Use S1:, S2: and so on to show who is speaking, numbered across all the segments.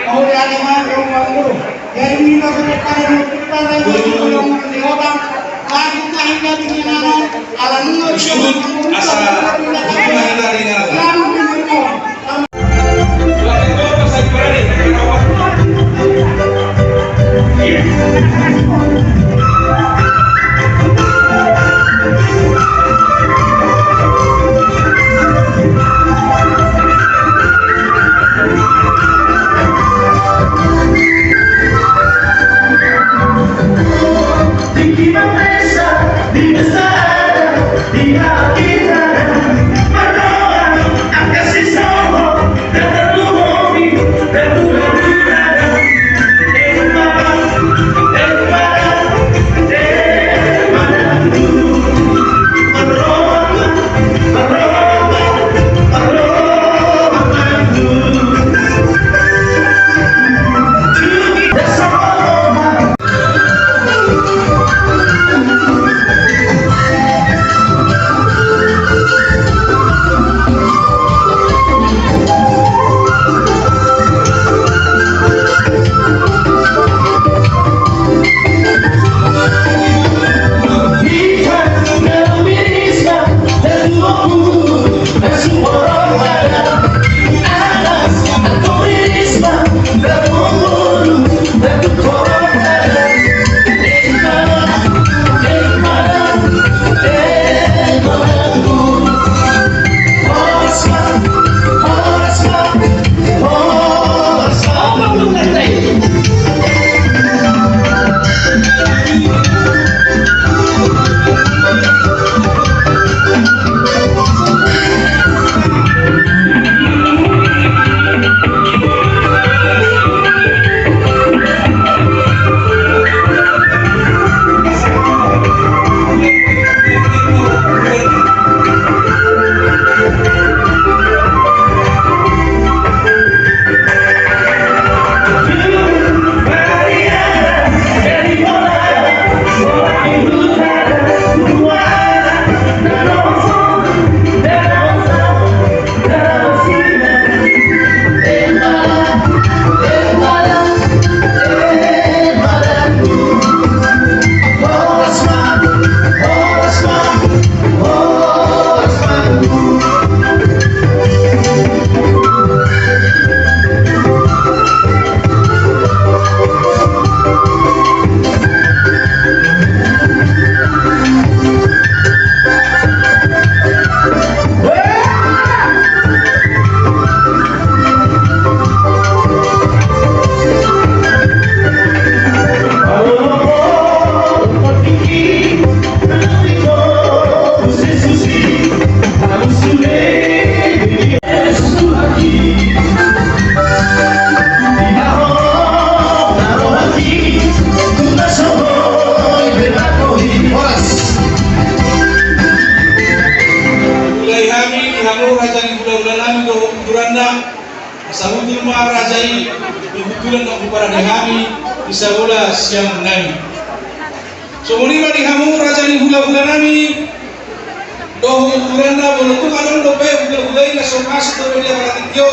S1: kemudian Imam Guru yang ini kepada kita dan yang diorang lagi hingga dengan alam
S2: asa dari Rajai kebetulan aku para dihami bisa bola siang nami. So muli di hamu raja ni hula nami doh kuranda bolu tu kalau do pe hula ina so mas to dia paratio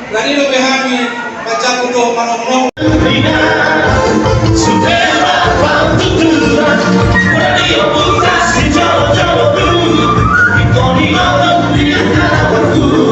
S2: lani do pe hami baca doh mano supera pantutura radio putas di jauh dulu ikoni malam dia waktu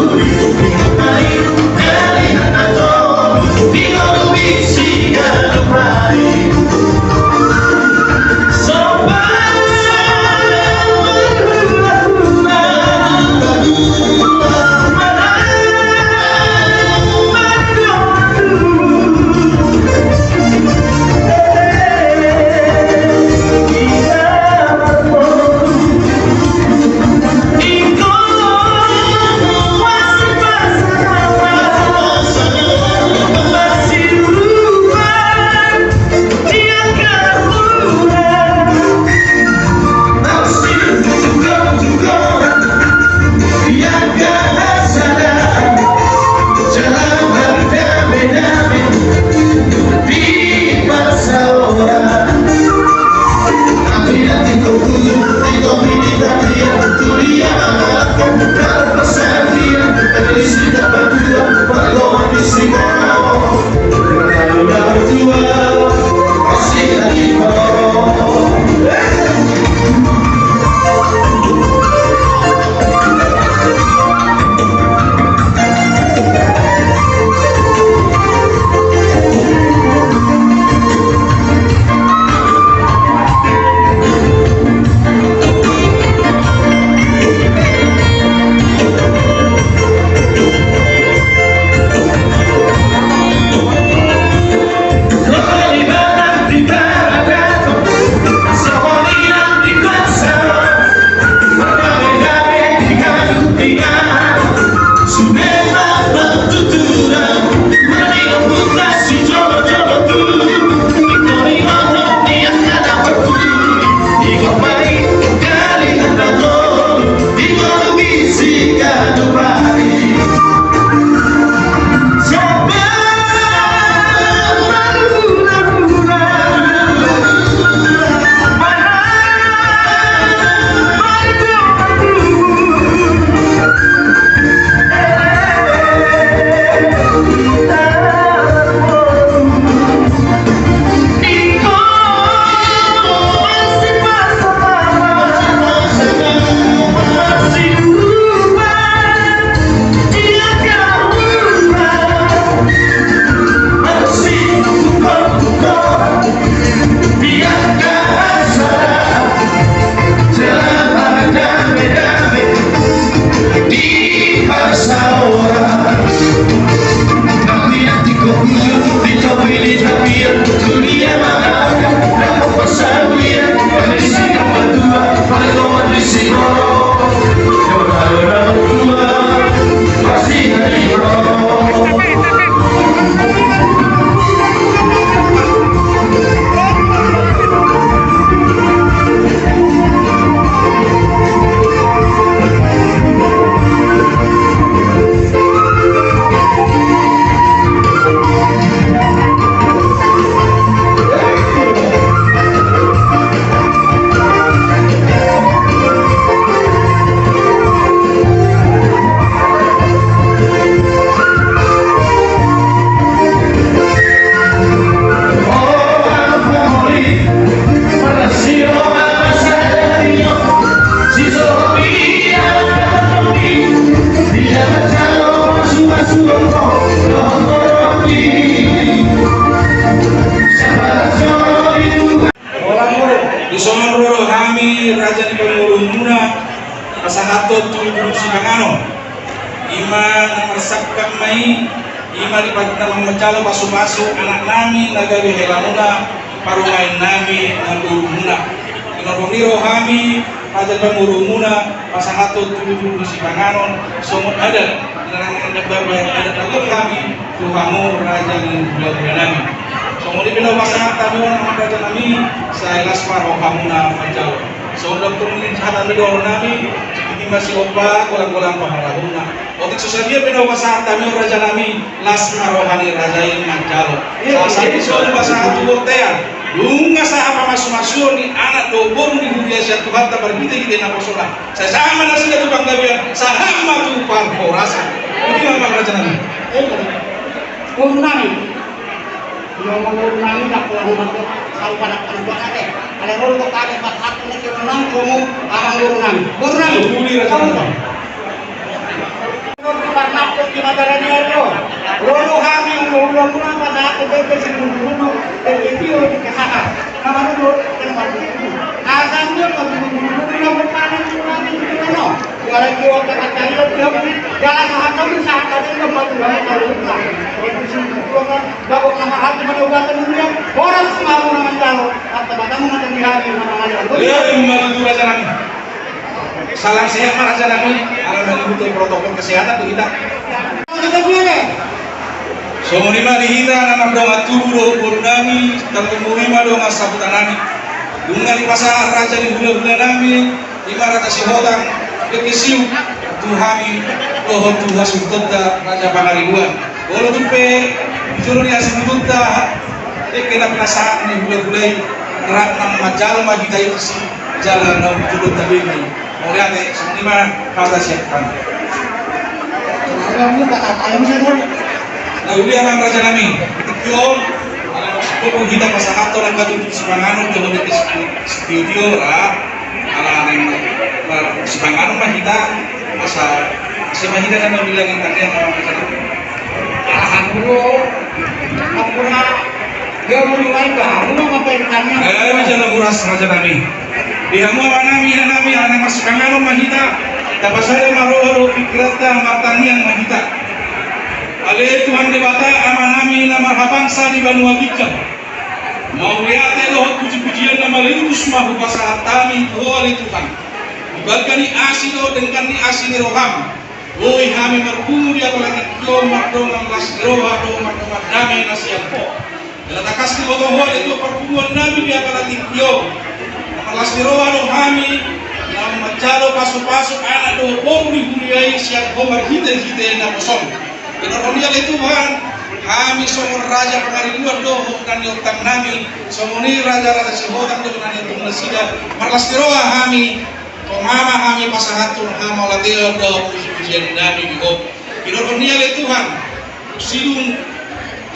S2: raja ni pangulong muna pasahatot tulog si Bangano ima narsakkan mai ima lipat namang macalo pasu-pasu anak namin nagawi helamuna parumain namin nagulong muna Inarboniro kami pada pangurung muna pasahatot tulog si Bangano sumut adat nanang adat kami Tuhanmu raja ng bulan namin. So muli pinawasahan kami ng mga raja namin sa Elasmar o Hamuna Majalo. So doktor muli sa hatan doon namin hindi masih opa kulang-kulang pamarahuna. O tikso sa dia pinawasahan kami ng raja namin Lasmar o Hani Raja yung Majalo. Sa episode basahan tubor tayo Lunga sa apa masuk-masuk ni anak dobor ni budaya siya Tuhan tak berbeda na posola. Sa sama na sila tubang gabian sa hama tu parporasa. Itu ang mga raja namin.
S1: Guru namin, yung guru namin na pulang namin sa upanak panubak natin. Kalau guru ko kagad matapos na kilo lang kumu ang guru namin. Guru namin.
S2: Guru raja.
S1: Karena aku di madara niyo. Guru kami ang ulo mo na pada ako bebe sa guru dan video di kasaha. Naman guru kan mati. Asam niyo guru mo panan namin ano. Wala kiwa ka tayo diyo. Jalan hatau sa hatau ng pagbuhay ng lupa. Bago na mahal na manubatan niya. Oras sumamo naman daw at tabatan mo na tanghali ng mga ngayon.
S2: Beliau membantu raja namin. Salam sehat para raja namin. Alam mengikuti protokol kesehatan tuh kita. So murima dihita namak dong aturu guru nami tapi murima dong asabutan nami. Bunga di pasar raja di bulan-bulan nami. Ibarat si hodang kekisiu Tuhami lohon Tuhan sutunda raja pangaribuan. Kalau tupe juru dia sutunda kena penasaran ni bulan-bulan gerak nam majal magi tayo si jalan nam juru tabimi. Murihat semua kata siapkan.
S1: Kamu kata ayam saya.
S2: Nah, uli ang raja namin. Yun, kung kita pasahat to lang katulog si Bangano doon dito sa studio ala si Bangano mahita si mahita na bilang yung kanyang mga kasama.
S1: Ako na dia mulai baru ngapainnya.
S2: Macam naburas raja namin. Dihamu apa namin anak mas Bangano mahita. Dapat saya maroh pikiran matani yang mahita. Ale Tuhan debata amanami na marhabangsa di Banua Bikang. Mauriate lohot puji-pujian nama lintus mahu pasahatami tuali Tuhan. Dibalkani asilo dengan ni asini roham. Oi hami markumu dia apalagi kyo mardong las roha do mardong damai nasian po. Dalam takasti botohol itu perkumuan nabi dia apalagi kyo. Las roha do hami nam majalo pasu-pasu anak do bombi buliai siap homar hite-hite na poson. Inarboniro Tuhan, kami somor raja pangaribuan doh dan yotang nami, somoni raja si hodang doh dan yotang nasida, marlas tiroa kami, pemama kami pasahatun hama latih doh puji-pujian nami bigo. Inarboniro Tuhan, silung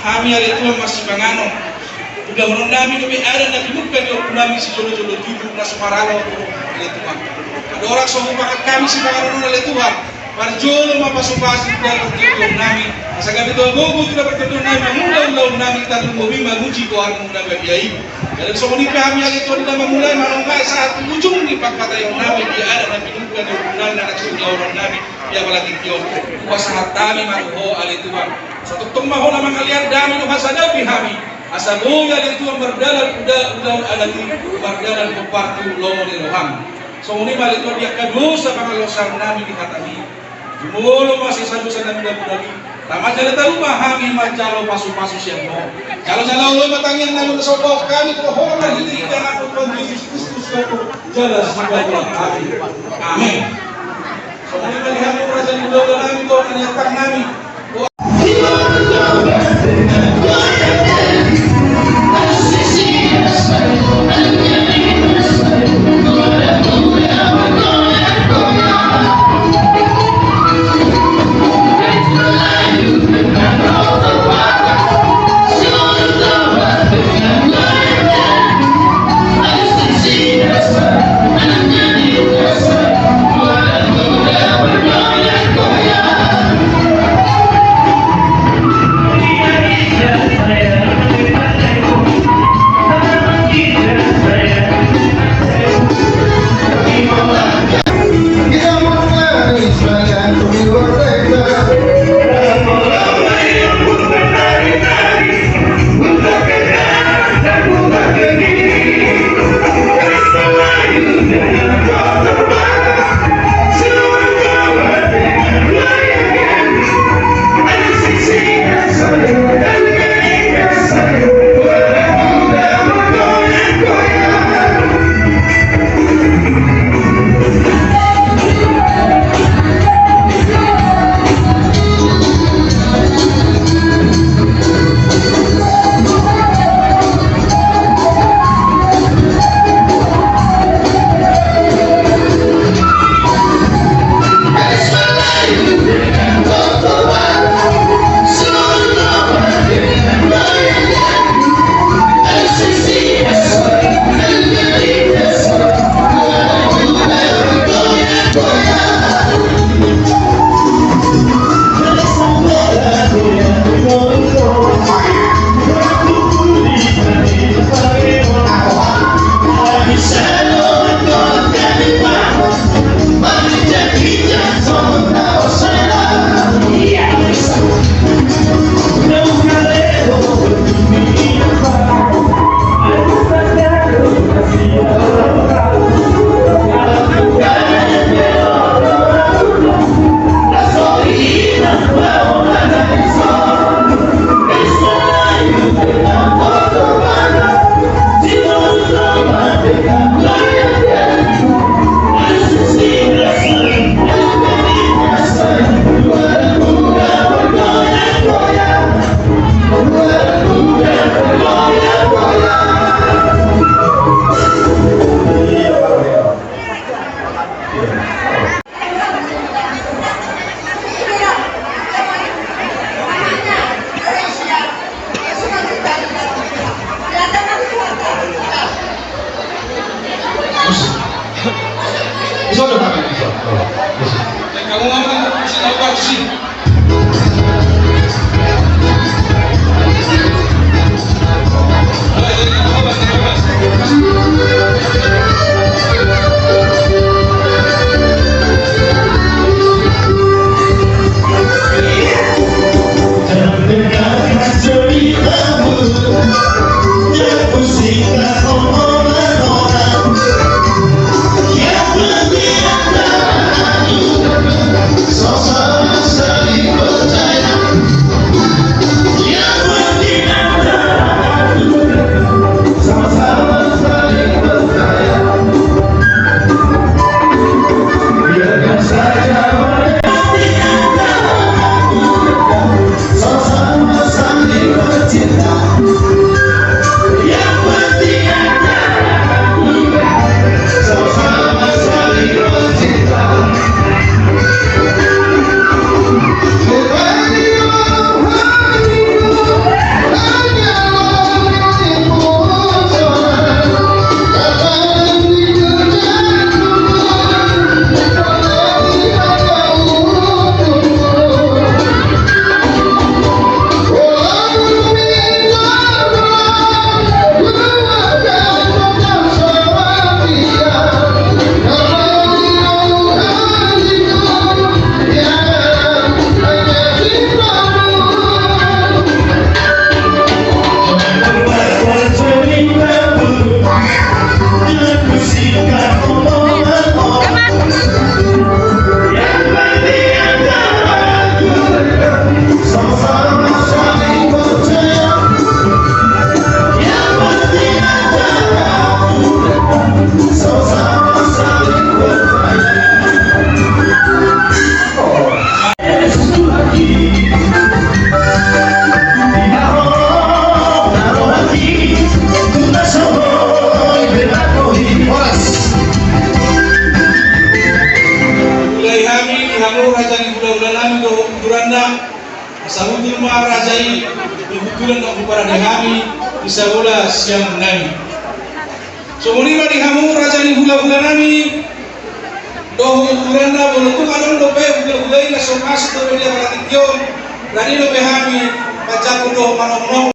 S2: kami ada Tuhan masih Bangano. Udah menurut nami lebih ada dan bukan yuk nami si jodoh-jodoh tubuh nasumaralo oleh Tuhan. Ada orang somong pakat kami si Bangano oleh Tuhan. Marjolo mapasupasi dalam tujuan nami. Asa gabi to gogo tidak berkedun nami mula-mula nami kita tunggu maguji ko ang muna gabi. Dalam so ni kami ali to na mamulay manungkay sa ujung ni pagkata yung nami dia ada na pinukan yung bulan na nagsunya orang nami dia balagi tiyo. Kuwas hatami maruho ali Tuhan. Sa tuktong maho na mga liar dami no hasada bihami. Asa go ali Tuhan berdalan udah alati berdalan kupartu lomo ni roham. So ni balik to dia kadus sa pangalosan nami di hatami. Jumolo masih satu sana muda-mudagi. Tama jala tahu pahami macalo pasu-pasu siang mo. Jalo-jalo lo matangin na yung nasopok kami ko hormat hindi ka na po Yesus Kristus ko jala sebagai kami. Amin. So muli malihat mo raja muda namin to nanyatak namin. Kamu ngomong sih apa sih? Sabutul Maharajai kebetulan aku para kami bisa bola siang nami. So muli mari kamu raja ni hula nami. Doh kuranda bolu tu kalau do pe hula ina so mas to dia para tiong. Rani do pe kami baca doh manong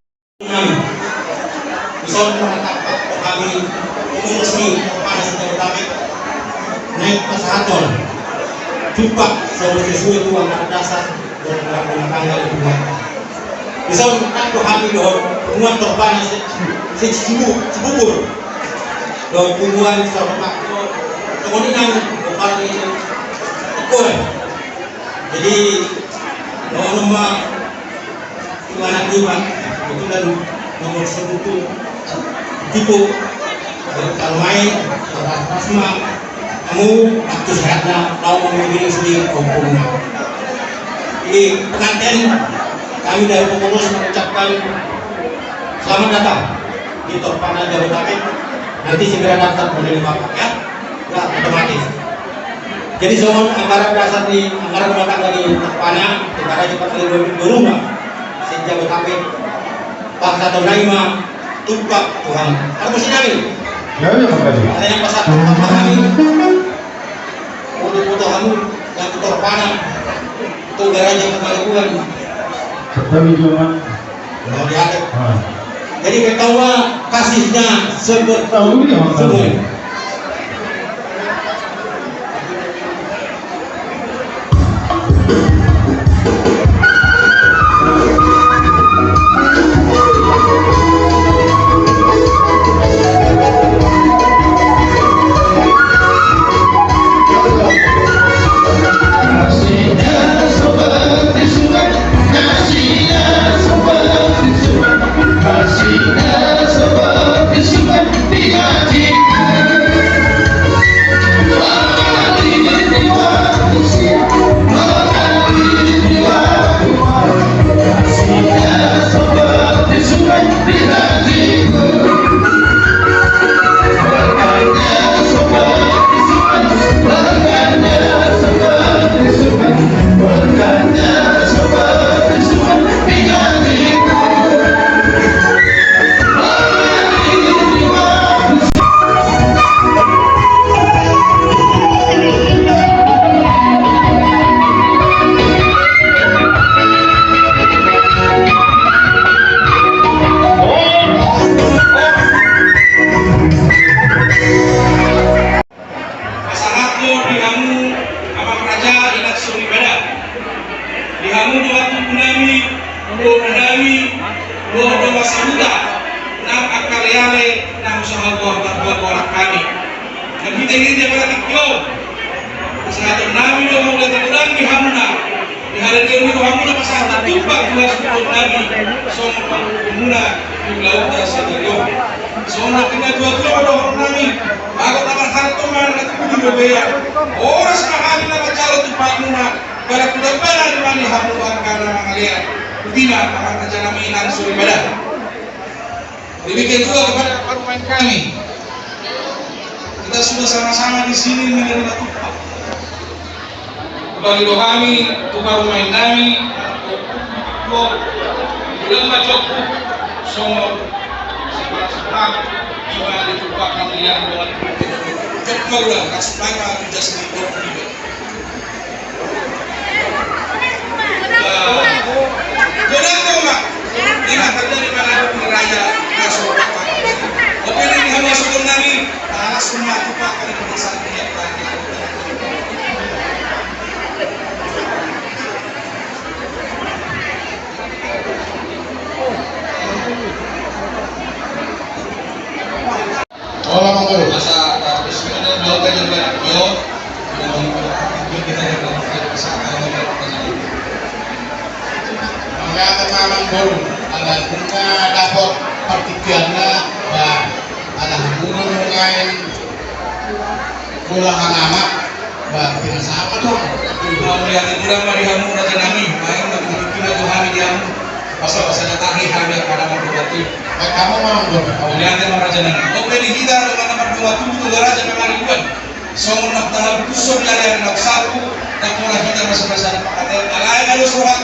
S2: bisa kami umum resmi pada setiap kami naik pasaton. Cupak sesuai itu angkat dasar bisa untuk kami doh umat terpanas cibubur doh pungguan sama kemudian bukan tekun jadi nomor anak lima itu dan nomor 1 tipe kalau main asma kamu waktu sehatnya tahu memilih sendiri komponen. Di pengantin kami dari pengurus mengucapkan selamat datang di Torpana Jabodetabek. Nanti segera daftar menerima Bapak ya, nggak otomatis. Jadi semua anggaran dasar di anggaran rumah tangga di Torpana negara cepat di rumah sejak Jabodetabek bangsa Tonaima tumpak Tuhan. Harus masih nami.
S3: Ya, makasih.
S2: Ada yang pasal kami foto-foto kamu yang Torpana itu garanya kemaluan.
S3: Kami cuma
S2: Mau diadek. Jadi ketawa kasihnya seperti
S3: tahu ya
S2: semua. Ulang di hamuna. Di hari dia itu hamuna pasal tumpah dua sukun nabi. Sono hamuna di laut dasar itu. Sono kena dua ada orang nabi. Aku tak harto man at kudu bebeya. Oras mahal na macalo tumpah muna. Para kuda para di mana hamuna karena mangalian. Kutina akan terjadi suri badan. Demikian juga kepada pemain kami. Kita sudah sama-sama di sini menerima tumpah. Bagi kami, tukar pemain kami, bulan macok, semua sebab juga ditumpahkan yang bulan. Cepat ulang, kasih banyak tidak sedikit juga. Jangan koma, tidak terjadi pada raya masuk. Oke, ini hanya sebelum nami, langsung tumpahkan di desa dia.
S3: Olah mangkoro.
S2: Masa sebenarnya mau kan juga yo kita yang
S3: Mga tamamang boro. Alam nga dapat particular na alam bunga mo ngayon kulang ang anak pinasama to.
S2: mau melihat kurang marihamu raja nami main kita Tuhan diam pasal datangi kami pada mendobati
S3: Kamu mang boro.
S2: melihat raja nami oke di kita dengan nomor 27 raja memang Songon nak tahap kusur dari anak sapu tak mulai kita masa-masa pakai alai kalau surat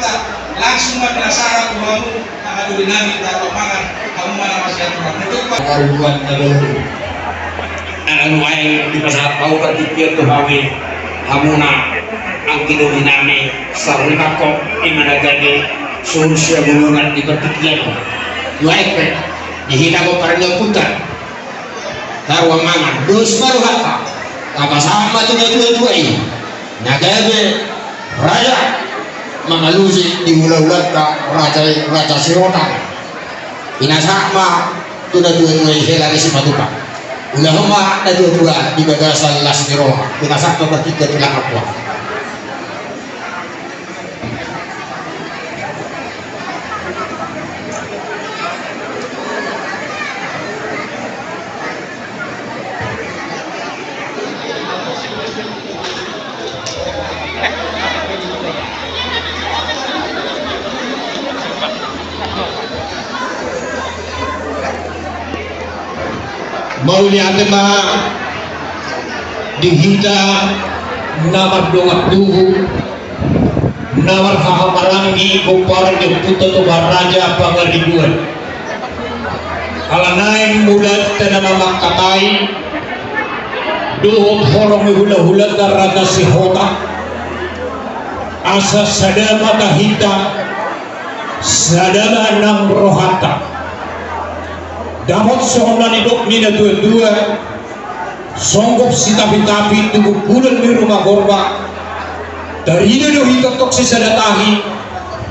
S2: langsung penasaran kamu ada dinamik atau pangan kamu mana masih Tuhan itu
S3: Karuan na lolo.
S4: Ang ay di pasat tao katipir to hawi hamuna ang kinuhi namin sa rinako imanagagi sunsya bulungan di bertikian laik dihina ko pa rin yung punta tarwa mangan dos baru hata kapasama to na dua-dua ini nagabe raja mangalusi di ulat-ulat ka raja Sirota inasama to na dua-dua hela si Matupa ulama na dua-dua di bagasan las niro pinasak to bertiga tulang kapwa mau lihat ma dihita namar dongak duhu namar kahamarangi kumparan yang puto to baraja pangalibuan alanain mulat tanama makatai duhut horong hula-hula daraga si hota asa sadama kahita sadama nang rohata damot sohna nidok nina dua-dua songgop si tapi-tapi tubuh bulan di rumah korba dari ina do hitotok si sadatahi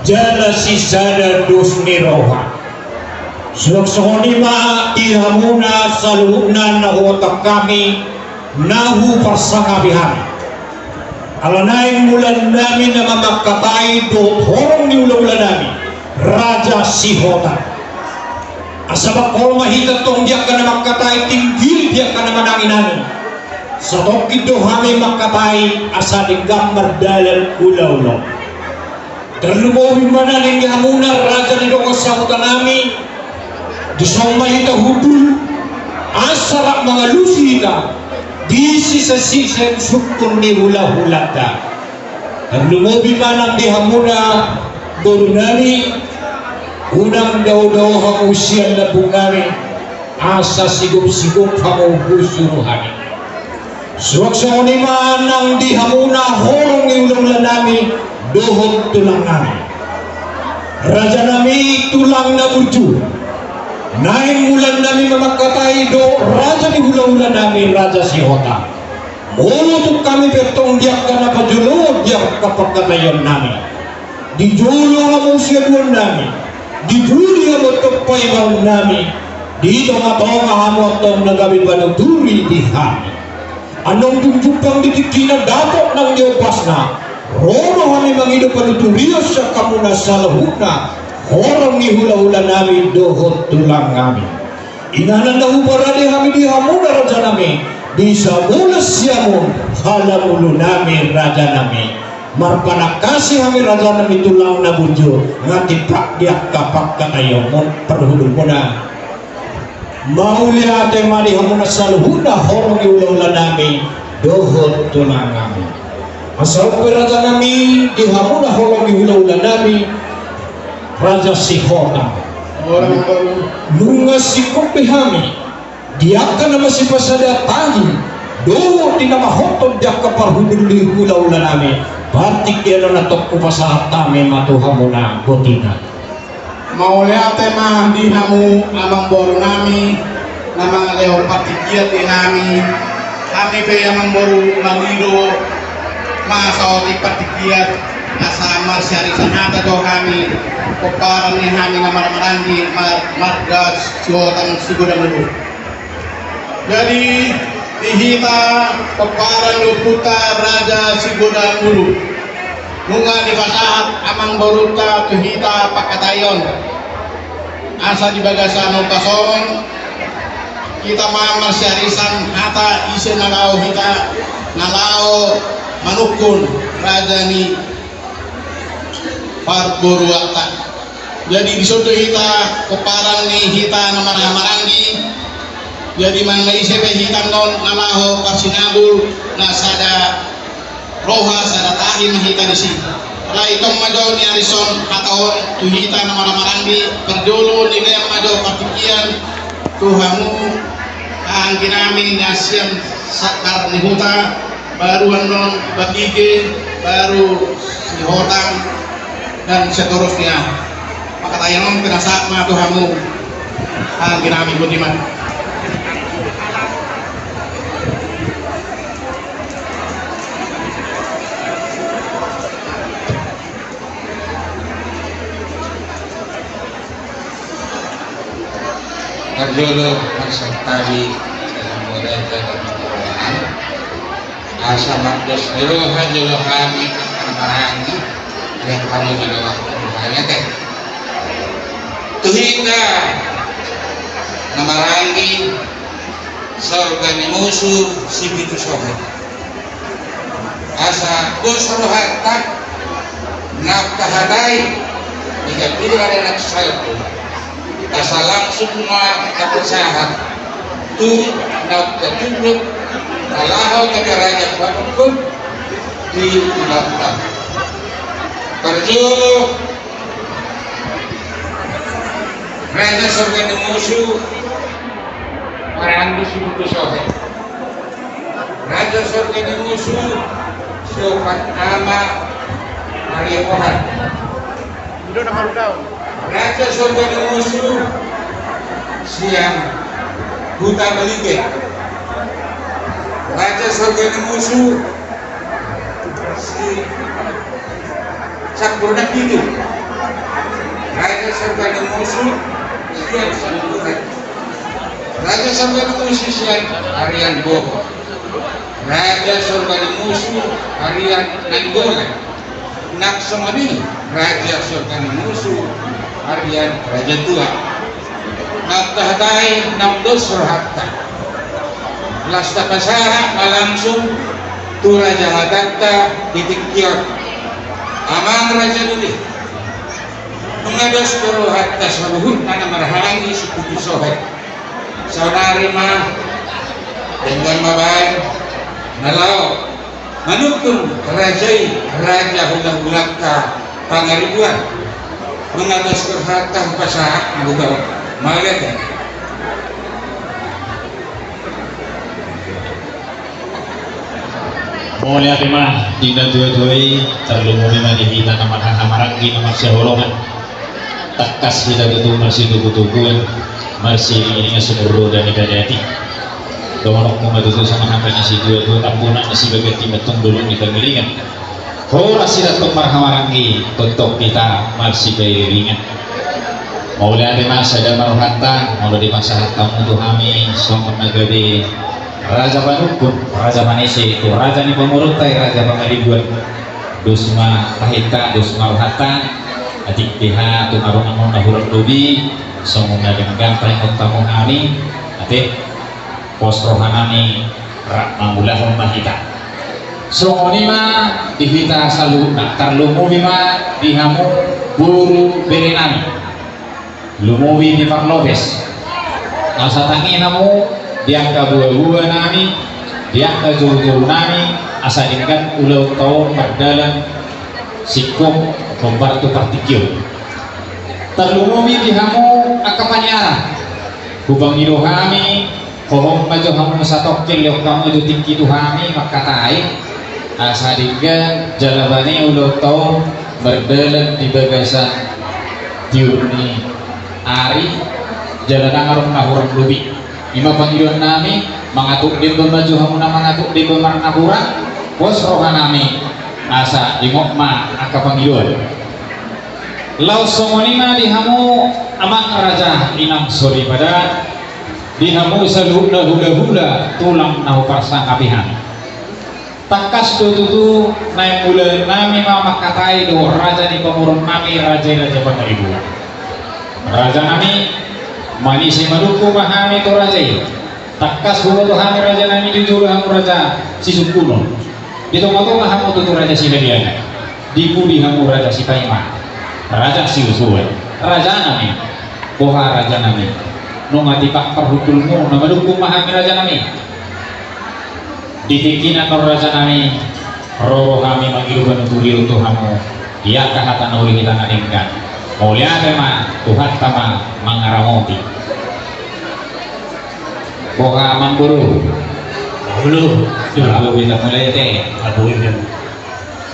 S4: jala si sada dos niroha sulok sohoni ma ihamuna saluhna na otak kami nahu parsangabihan alanain mulan namin na mamakatay do horong ni ula-ula namin Raja Sihota asabak kalau mahita tong dia kana makatai tinggil dia kana mananginan sa dokid do hami makatai asa di gambar dalal ulaw terlumohi manaling hamuna raja ni doko sa utanami di sang mahita hudul asara mga lusita di sisa-sisa sukun ni hula-hulata terlumohi manang di hamuna dorunani unang daw-daw ang usian na bungari asa sigop-sigop ang usuruhani suwag sa uniman ang di hamuna horong iulang nami dohot tulang nami raja nami tulang na buju naing ulan nami mamakatay do raja ni hula-hula nami Raja Sihota mulut kami betong diak ka na pajulo diak kapagkatayon nami di julo ang usian nami di dunia bertopai mau nami di tengah-tengah hamotong nagawin banang duri di hami anong tunjukang di tikina dapat nang diopasna rono kami mangido panuturios sa kamuna salahuna horong ni hula-hula namin dohot tulang kami inanan na hubarali kami di hamuna raja namin di sa mula siyamun halamulu namin raja namin marpanakasi kami raja namin tulang na budyo ngati prakdiak kapak kanayo mon perhulu mo na mauli ate mali hamuna salahuna horong ni hula-hula namin dohot tulang kami asal raja nami di hamuna horong ni hula-hula nami Raja Sihota
S3: Orang baru
S4: nunga si kopihami diakan nama si pasada tahi doho di nama hotod dia kaparhudul di hula-hula nami batik dia na tok upasahat tami matu hamuna botina
S3: maulia tema di hamu amang boru nami namang leo patikiat di kami pe amang boru mangido masaoti patikiat asama syari sanata do kami keparang ni kami ngamarang-maranggi marga siotang sigurang dulu jadi dihita keparang luputa raja sigurang dulu nunga di pasahat amang boruta tuhita pakatayon asa di bagasano kasong kita mamar syarisan hata isi nalao hita nalao manukun raja ni Parboruata jadi disuruh kita keparang ni hita namarang-maranggi jadi man naisipe hitam non nalaho pasinabul nasada roha sada tahin hita di sini lah itong majo ni Arison hataon tu hita namarang-maranggi perjolo ni kaya majo patikian tuhamu ang ginami nasyam sakar ni huta baru non bagige baru si hotang dan seterusnya maka tayangan penasa ma Tuhanmu ang ginamit mo diman
S5: Arjolo magsagtali sa modern na pagkakulaan asa magdos pero hajolo kami marangi yang kamu ginawa hanya teh tuhita na marangi sa organimusu si Bitu Sohe asa kusruhatak nafkahaday hingga bila ada naksalpo asa langsung na kapasahat tu nafkatulog alahaw kagaraja pagkod di nafkah Perjolo Raja Surga di musuh Maranggi si Bitu Sohe Raja Surga di musuh Sopat ama Maria Mohan Raja Surga di musuh Siang Buta Balige Raja Surga di musuh Si Sakburna itu Raja Surga di musuh Sian Sambuhan Raja Surga di musuh Sian Harian Boho Raja Surga di musuh Harian Nanggolan Naksamani Raja Surga di musuh Harian Raja Tua Nagtahatay Namdos Rohatta Lasta pasaha malangsung Tu Raja Hadatta Titikkiot Amang Raja Duli mengados puro hatta saluhun na marhalangi si Bitu Sohe saudari mah dengan mabay nalaw manukun rajai raja hulang-hulang ka pangaribuan mengados puro hatta pasaha magugaw magat
S6: Mulai lima tidak dua-duai terlalu memang dihina nama-nama nama seholongan takas kita tutu masih tuku-tukuan masih ini sumur dan igadati doang mau tutu sama namanya si dua-dua tampunan masih begitu metung dulu kita ngelingan Hora sila itong marhamaranggi tutok kita masih kairingan mulai lima sada maruhata mulai di masa hatang untuk kami somon nagadi Raja Panukun, Raja Manisi itu Raja ni pemuruntai, Raja Pangadibuan dusma tahita dusma hata adik piha tu arung amon nahurang lubi songuna dengan paling utama kami adik pos rohanani rak mangulahon mahita songoni ma dihita salu nak tarlumubi ma dihamu buru berenami lumubi di parlobes asa tangi namu diangka buah-buah nami diangka jauh-jauh nami asa dengan ulau tahun berdalam sikum membantu partikel terlumumi dihamu akapanyara hubang ido kami kohong maju hamu satok kelio kamu itu tinggi tu kami makatai asa dengan jalabani ulau tahun berdalam di bagasan diurni ari jalan ngarung nahurang lubi lima panggilan nami mengatuk di maju hamu na mengatuk di bemarna kurang bos rohanami asa dimokma aka panggilan lau songonima dihamu amang raja inang sori pada dihamu saluna hula-hula tulang nahu parsa kapihan takas tututu naik mula nami mama katai do raja di pemurun nami raja-raja ibu raja nami manisi maluku mahami to raja takas buat kami raja nami jujur hamu raja sisukuno itu ngotot hamu tutu raja Sinadiana dipudi hamu raja Sipaima raja Siusuan raja nami boha raja nami nungati pak perhutulmu nama dukung mahami raja nami ditikinan raja nami roro kami magiruban turi untuk hamu iya kahatan uli kita ngadingkan mulia tema Tuhan tama mangaramoti boha mangguru dulu kita mulai teh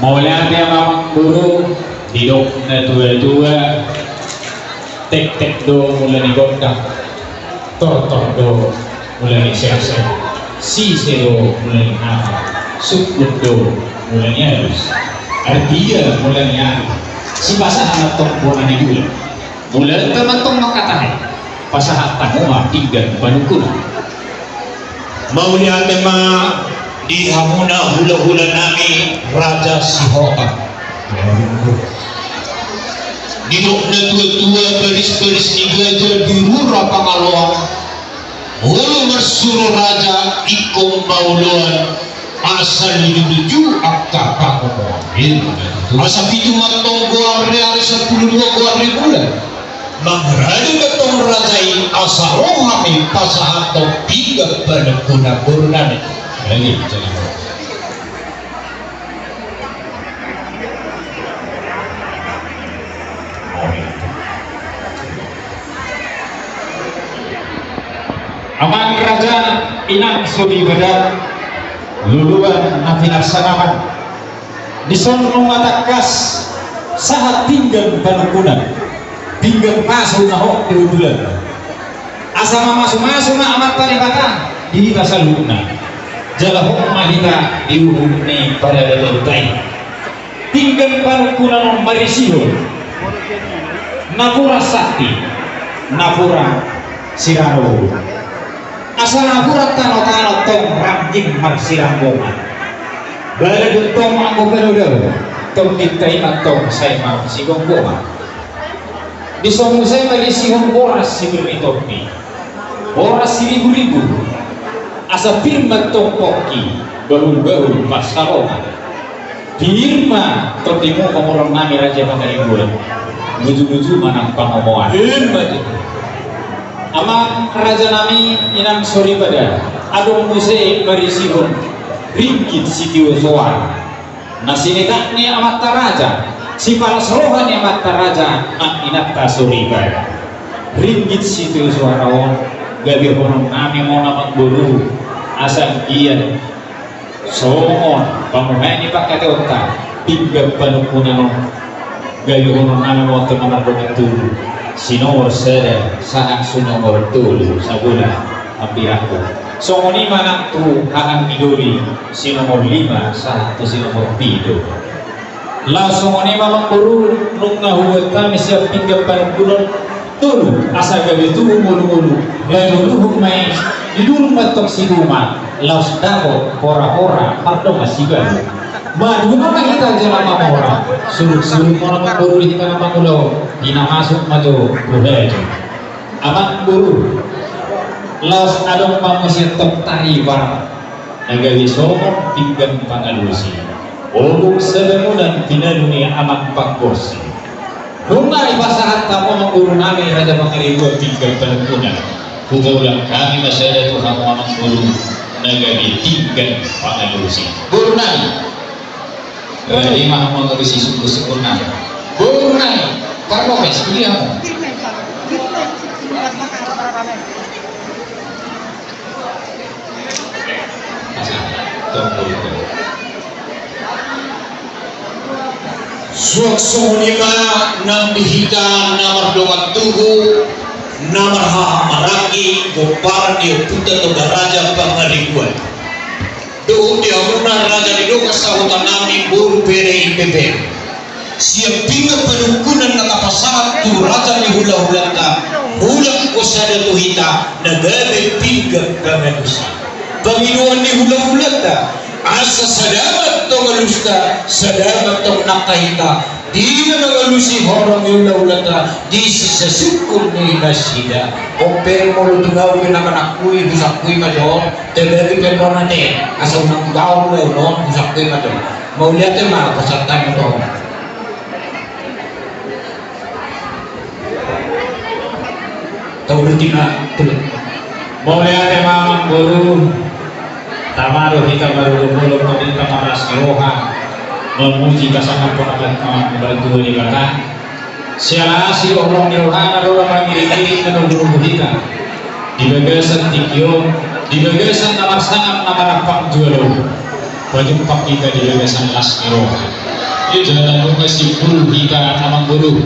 S6: mulia tema mangguru hidup na dua-dua tek-tek do mulai digodang tor-tor do mulai siap-siap si-seo mulai apa sukluk do mulai harus artinya mulai si pasahan atau bukan digula mulai teman-teman makatahay pasahan tanuma tinggal banukun
S4: maunya tema di hamuna hula-hula nami Raja Sihota didok na tua-tua baris-baris ni gajah di rura pangaloan walau bersuruh raja ikom bauluan asal menuju akta pakomobil masa itu matong gua hari 10 gua bulan mengradi betong rajai asal rohami pasahan atau 3 penekuna bulan lagi jadi
S6: aman raja inang sudi badan luluan nafinar sanaman disonong matakas saat tinggal panukunan tinggal masuk nahok diudulan asama masuk-masuk na amat talibatan di tasaluna jalahok mahita diuhuni pada lelutai tinggal panukunan marisihun napura sakti napura siraro asal napurat tano-tano tong rangging marsirang boman baladun tong anggo galudaw tong ditay tong say marsigong boman disomu say malisihong oras si Birmitopi oras si ribu-ribu asa firma tong poki bahul-bahul masaroman firma tong timu pemurang nami raja Pangalibuan nuju-nuju manang pangomoan firma itu amang raja nami inang sori pada adong muse barisihon ringgit sitiwa soan nasinita ni amat raja si palasrohan ni amat raja ang inakta sori pada ringgit sitiwa soan gabi honong nami mo namang buru asal gian somon pamuhay ni pakate otak tiga panukunan gabi honong nami mo ito naman bumintulu sinomor sada saat sunomor tulu sa bulan hampir aku songoni manang tu haang midori sinomor 5 sa tu sinomor 7 la songoni mamang buru nung nahuwat kami siya pinggapan kulon tulu asa gabi tu mulu-mulu galuruhong may didulong matong si Duma laos dako hora-hora pardong masigal Maduna na kita jalan mamora. Suluk-suluk orang guru kita nama kulo. Hina masuk maju kuda. Amat guru. Laos adong pamasya tok taribar. Nagawi somong tinggang pangalusi. Oluk sebemu dan tina dunia amat pakbosi. Rumah ibasahat kamu mengguru nami raja pangaribu tinggal penekuna. Kugaulang kami masyarakat Tuhan amat guru. Nagawi tinggal pangalusi. Guru nami. Lima mengurusi suku sempurna. Guru nami, Pak Mopes, kuliahmu.
S4: Suak-sumunima nang dihita namar doang tugu namar hamaragi goparan dia puta toga raja pangaribuan. Doon dia muna raja di doga sahutan nami buru pere IPP. Siap pingat penukunan nakapasangat tu raja ni hula-hulata hulang kusada tuhita nagabe pingat kamanusa. Panginuan ni hula-hulata asa sadamat tong alusta sadamat tong nakahita di na nangalusi horong hula-hulata di sisasukul ni nasida oper mo lutungaw pinakamakui busakui madon teberi penonate asa unang gaul na unon busakui madon mauliate mga kasatan mo to. Tahu bertina tulis. Mauliate mga guru Tamaro kita baru belum pemerintah maras roha memuji pasangan ponakan membantu di kata siapa si orang rohana orang mengiriki menunggu kita di bagasan tikio di bagasan nama sangat nama rapak jualan baju pak kita di bagasan las roha itu jangan lupa si guru kita nama guru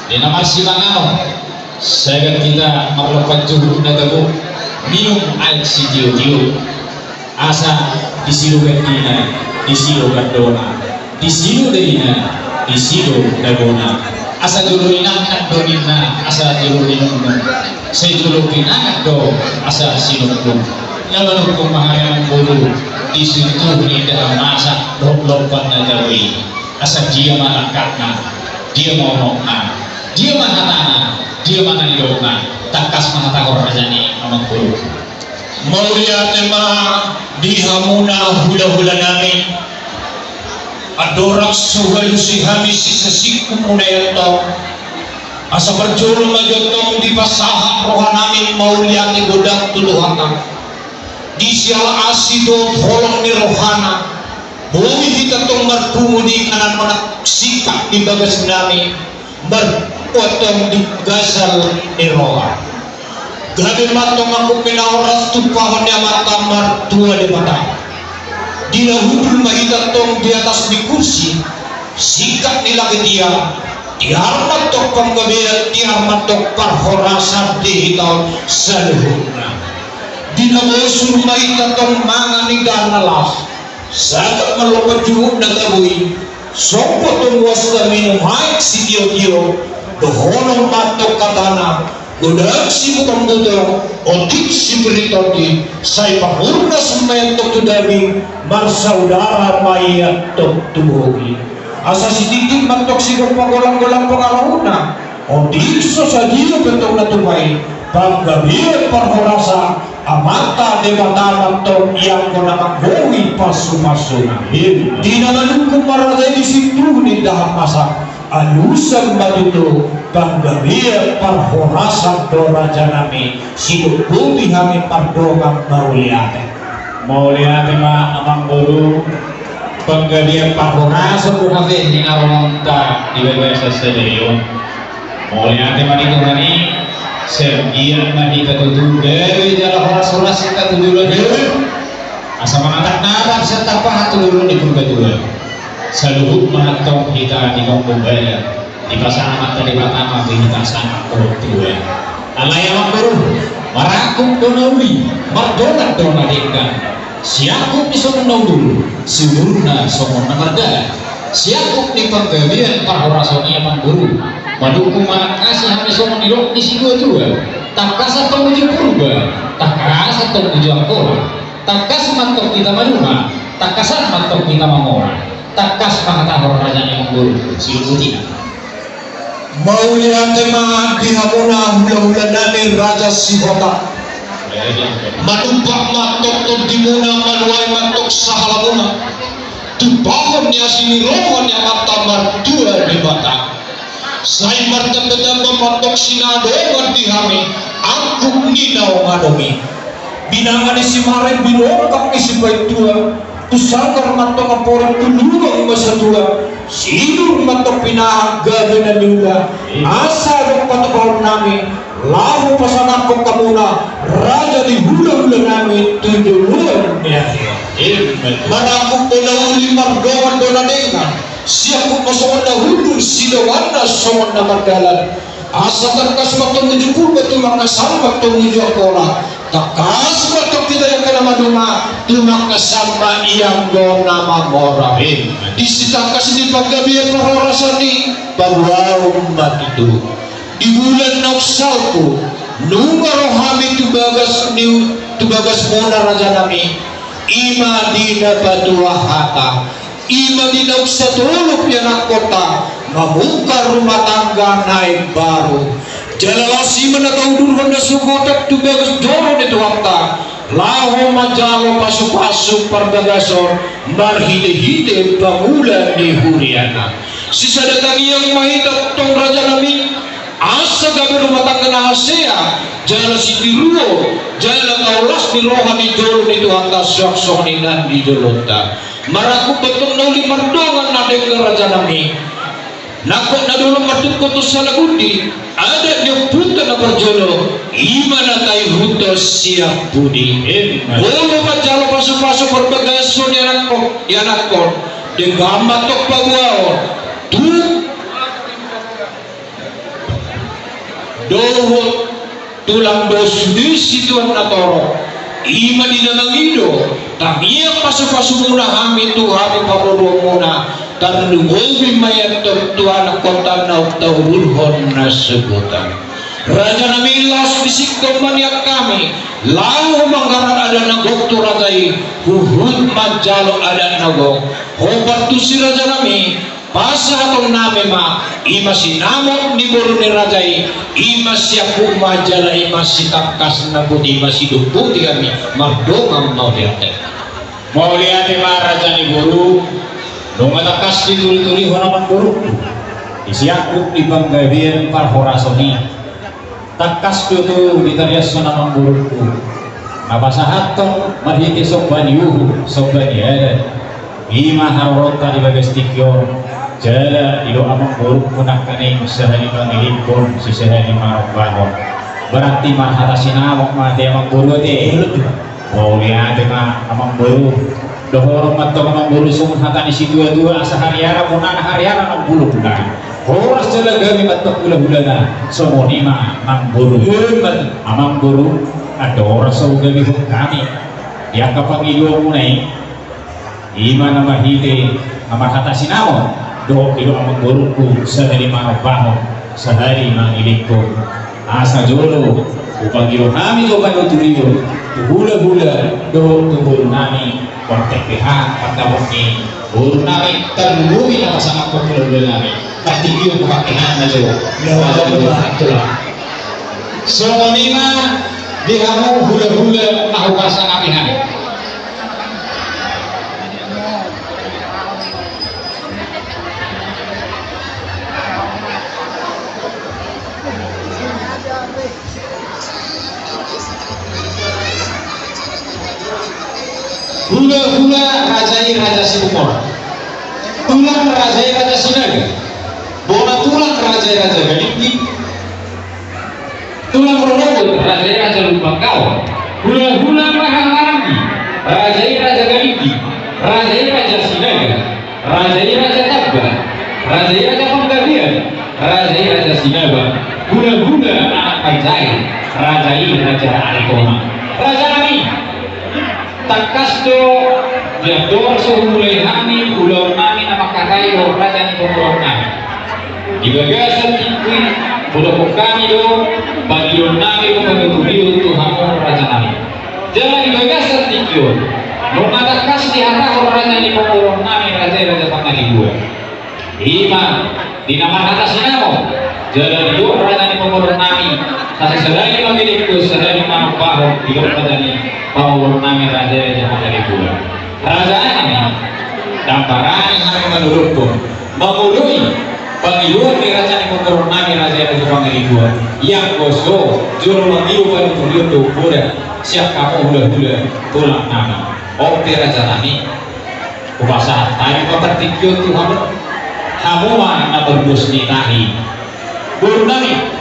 S4: di nama si mangau saya kita merlepas juhur nadabu minum air si dio asa disilu gantina, disilu gandona, disilu derina, disilu dagona. Asa julu inangan donina, asa julu inungan. Saya julu pinangan do, asa sinungan. Yang hukum mahayang bulu, disitu ninda masa lompat nagawi. Asa dia mana kakna, dia ngomongna, dia mana tanah, dia mana hidupna. Takas mana takor rajani amang bulu. Maulia tema dihamuna hula-hula namin adorak suhalusi hami sisasiku munayato asa berjuru majotong di pasaha roha namin maulia ni godang tuluhana di siala asido tolong ni rohana bumi kita tong martungu di kanan manak sikap di bagas namin berpotong di gasal ni roha gabi matong aku pinaoras tupahon niya matamar tua di mata. Dinahudul mahita tong di atas di kursi, sikap nila ke dia, tiar matok panggabian, tiar matok parhorasan di hitaw sa luhurna. Dinamosur mahita tong mga nigan nalas, sagat malopajud na gabuin, sopo tong wasta minum haik si Dio-Dio, dohonong matok katana, Godang si butang-butang, otik si beritodi, say pahurna sumayan tok tudami, marsaudara maya tok tuhogi. Asa si titik mantok si golang-golang pengalahuna, otik so sa dilo betong natumay, paggabi parhorasa, amata de mataman tok yang ko namanggohi pasu-masuna. Di naman kong maraday disitu ni dahang masak, alusan maduto panggabiya parhorasan do raja nami sinukubi kami pardogang mauliate ma amang guru panggabiya parhorasan do kami hinarong ta di bebesa sederyon mauliate manito nani sergian manita tutu dewi jala horas-horas kita tujulan asa mangatak-natak sa tapahat tujulan di purgatulan sa luhut manatong kita di Kumbaya di pasangan tadi pertama kita sangat tua alaya makbaru marakuk donawi mardonak donadeka siakuk di somong naudul siurna somong namarda siakuk di panggabian parhorasonia makbaru madukung manak kasih kami somong nilok di situ tua tak kasar penguji purba tak kasar penguji angkora tak kasar mantok kita maduna
S6: takasan matok kita mangora takas pangatahor raja yang guru silubutina
S4: mau lihat tema dihamuna hula-hula nami Raja Sihota
S3: matumpak matok to dimuna manuai matok sahalabuna tubangon niya sinirohan niya matamar dua di mata say martanda matok sinadongan dihami angkuk ninaw ngadomi binangan isi maren binokak isi baitua tusangkar matok aporan tulungan masa tua silur matok pinahang gagana niuga asa dok patok nami lahu pasanakok kamuna raja di hula-hula nami tunjuluan niya marakuk donawuli mardoan donadengan siapku pasangan dahulu sidawana songan na mardalan asa terkas matok nujukul betul makasal matok nujukola takas matok kita yang kena maduma tumak kesama yang do nama morahin disitakas di paggabi prahorasani bahwa umat itu di bulan nausalku nunga rohami tubagas mona raja nami ima dina batua hata ima dina usatuluk yanak kota membuka rumah tangga naik baru jalalasi menatau durhanda sugotak tubagas joro di tuakta laho majalo pasuk-pasuk perbagasor marhide-hide bangulan di huriana sisa datang yang mahidat tong raja nami asa gabi rumah tangga na hasea jala sitiruo jala taulas di rohani jolo di tuakta sok-sok ninan di jolota maraku betul nauli mardongan na dengga raja nami nakot na dulu matut kutus salagundi ada dia puta na berjono imana tay hutos siap budi bolo majalo pasuk-pasuk berbagasun yanakot dengan matok paguao doho tulang dos di situ natoro ima di dalam ido tapi yang pasuk-pasuk muna hami tu hami pabodo muna karena hobi mayat tuan kota na taurulhon na sebutan raja nami las bisik maniak kami lalu manggaran ada nagok tu rajai huhut majalo ada nagok hobat tu si raja nami pasah atau name ma ima sinamok ni boru ni rajai ima siapu majala ima sitakas nabut ima siduputi kami mardongang mau lihat ma raja ni boru dong takas dituli-tuli hanaman boru isiakuk di banggabian parhorasoni takas itu ditarias hanaman boruku nabasahaton marhiti sobbani yuhu sobbani ada ima harorota di bagas tikyor jala ilo amang buruk punakaning sehari mangilipon si sehari marabahon berarti marhata sinamok mati amang buru te mau lihat ma amang buru dohorong matok amang buru sumun hata isi dua-dua sehariara munana hariara amang buru bukan horas jala gami matok gula-gulana somonima amang buru amang buru ada orang saugami kami yang kapangilio munai ima nama hite amarhata sinamok do ilo amang boruku sehari marabahon sehari mangilikko asa jolo upang ilo kami do kayo tuliyo hula-hula do tubul nami kontek pihak patawag ni buru nami terlumi na kasama ko hula-hula nami katigyo bukakihan na jo so nina dihamu hula-hula nahukasan kami hari hula-hula rajai raja Sibukor tulang rajai raja Sinaga bola tulang rajai raja Galinggi tulang rorobot rajai raja Lumbangkau hula-hula Mahamaranggi rajai raja Galinggi rajai raja Sinaga rajai raja Tabba rajai raja Panggabian rajai raja Sinaga hula-hula anak Panjai rajai raja Alikoma raja Nami takas do jador suhulai kami ulau nami nama karai do raja ni ulau nami di bagasan tinggi ulau kami do bagi do nami do kami tuliu tu hamu raja nami jangan di bagasan tinggi
S6: Lumatakas di hata orang ni pengurung nami raja Pangalibuan. Ima di nama atas namo jalan dua orang ni pengurung nami. Tapi sedari memiliki sedari mau bahu di rumah ni pengurung nami raja Pangalibuan. Raja kami damparan kami menurutku mengului pengiluan di raja ni pengurung nami raja Pangalibuan yang koso juru mengilu pada tujuh bulan siap kamu hula-hula tulang nami. Oke raja nami kuasa hari pepertikyo Tuhan hamuan na berbus nitahi guru nami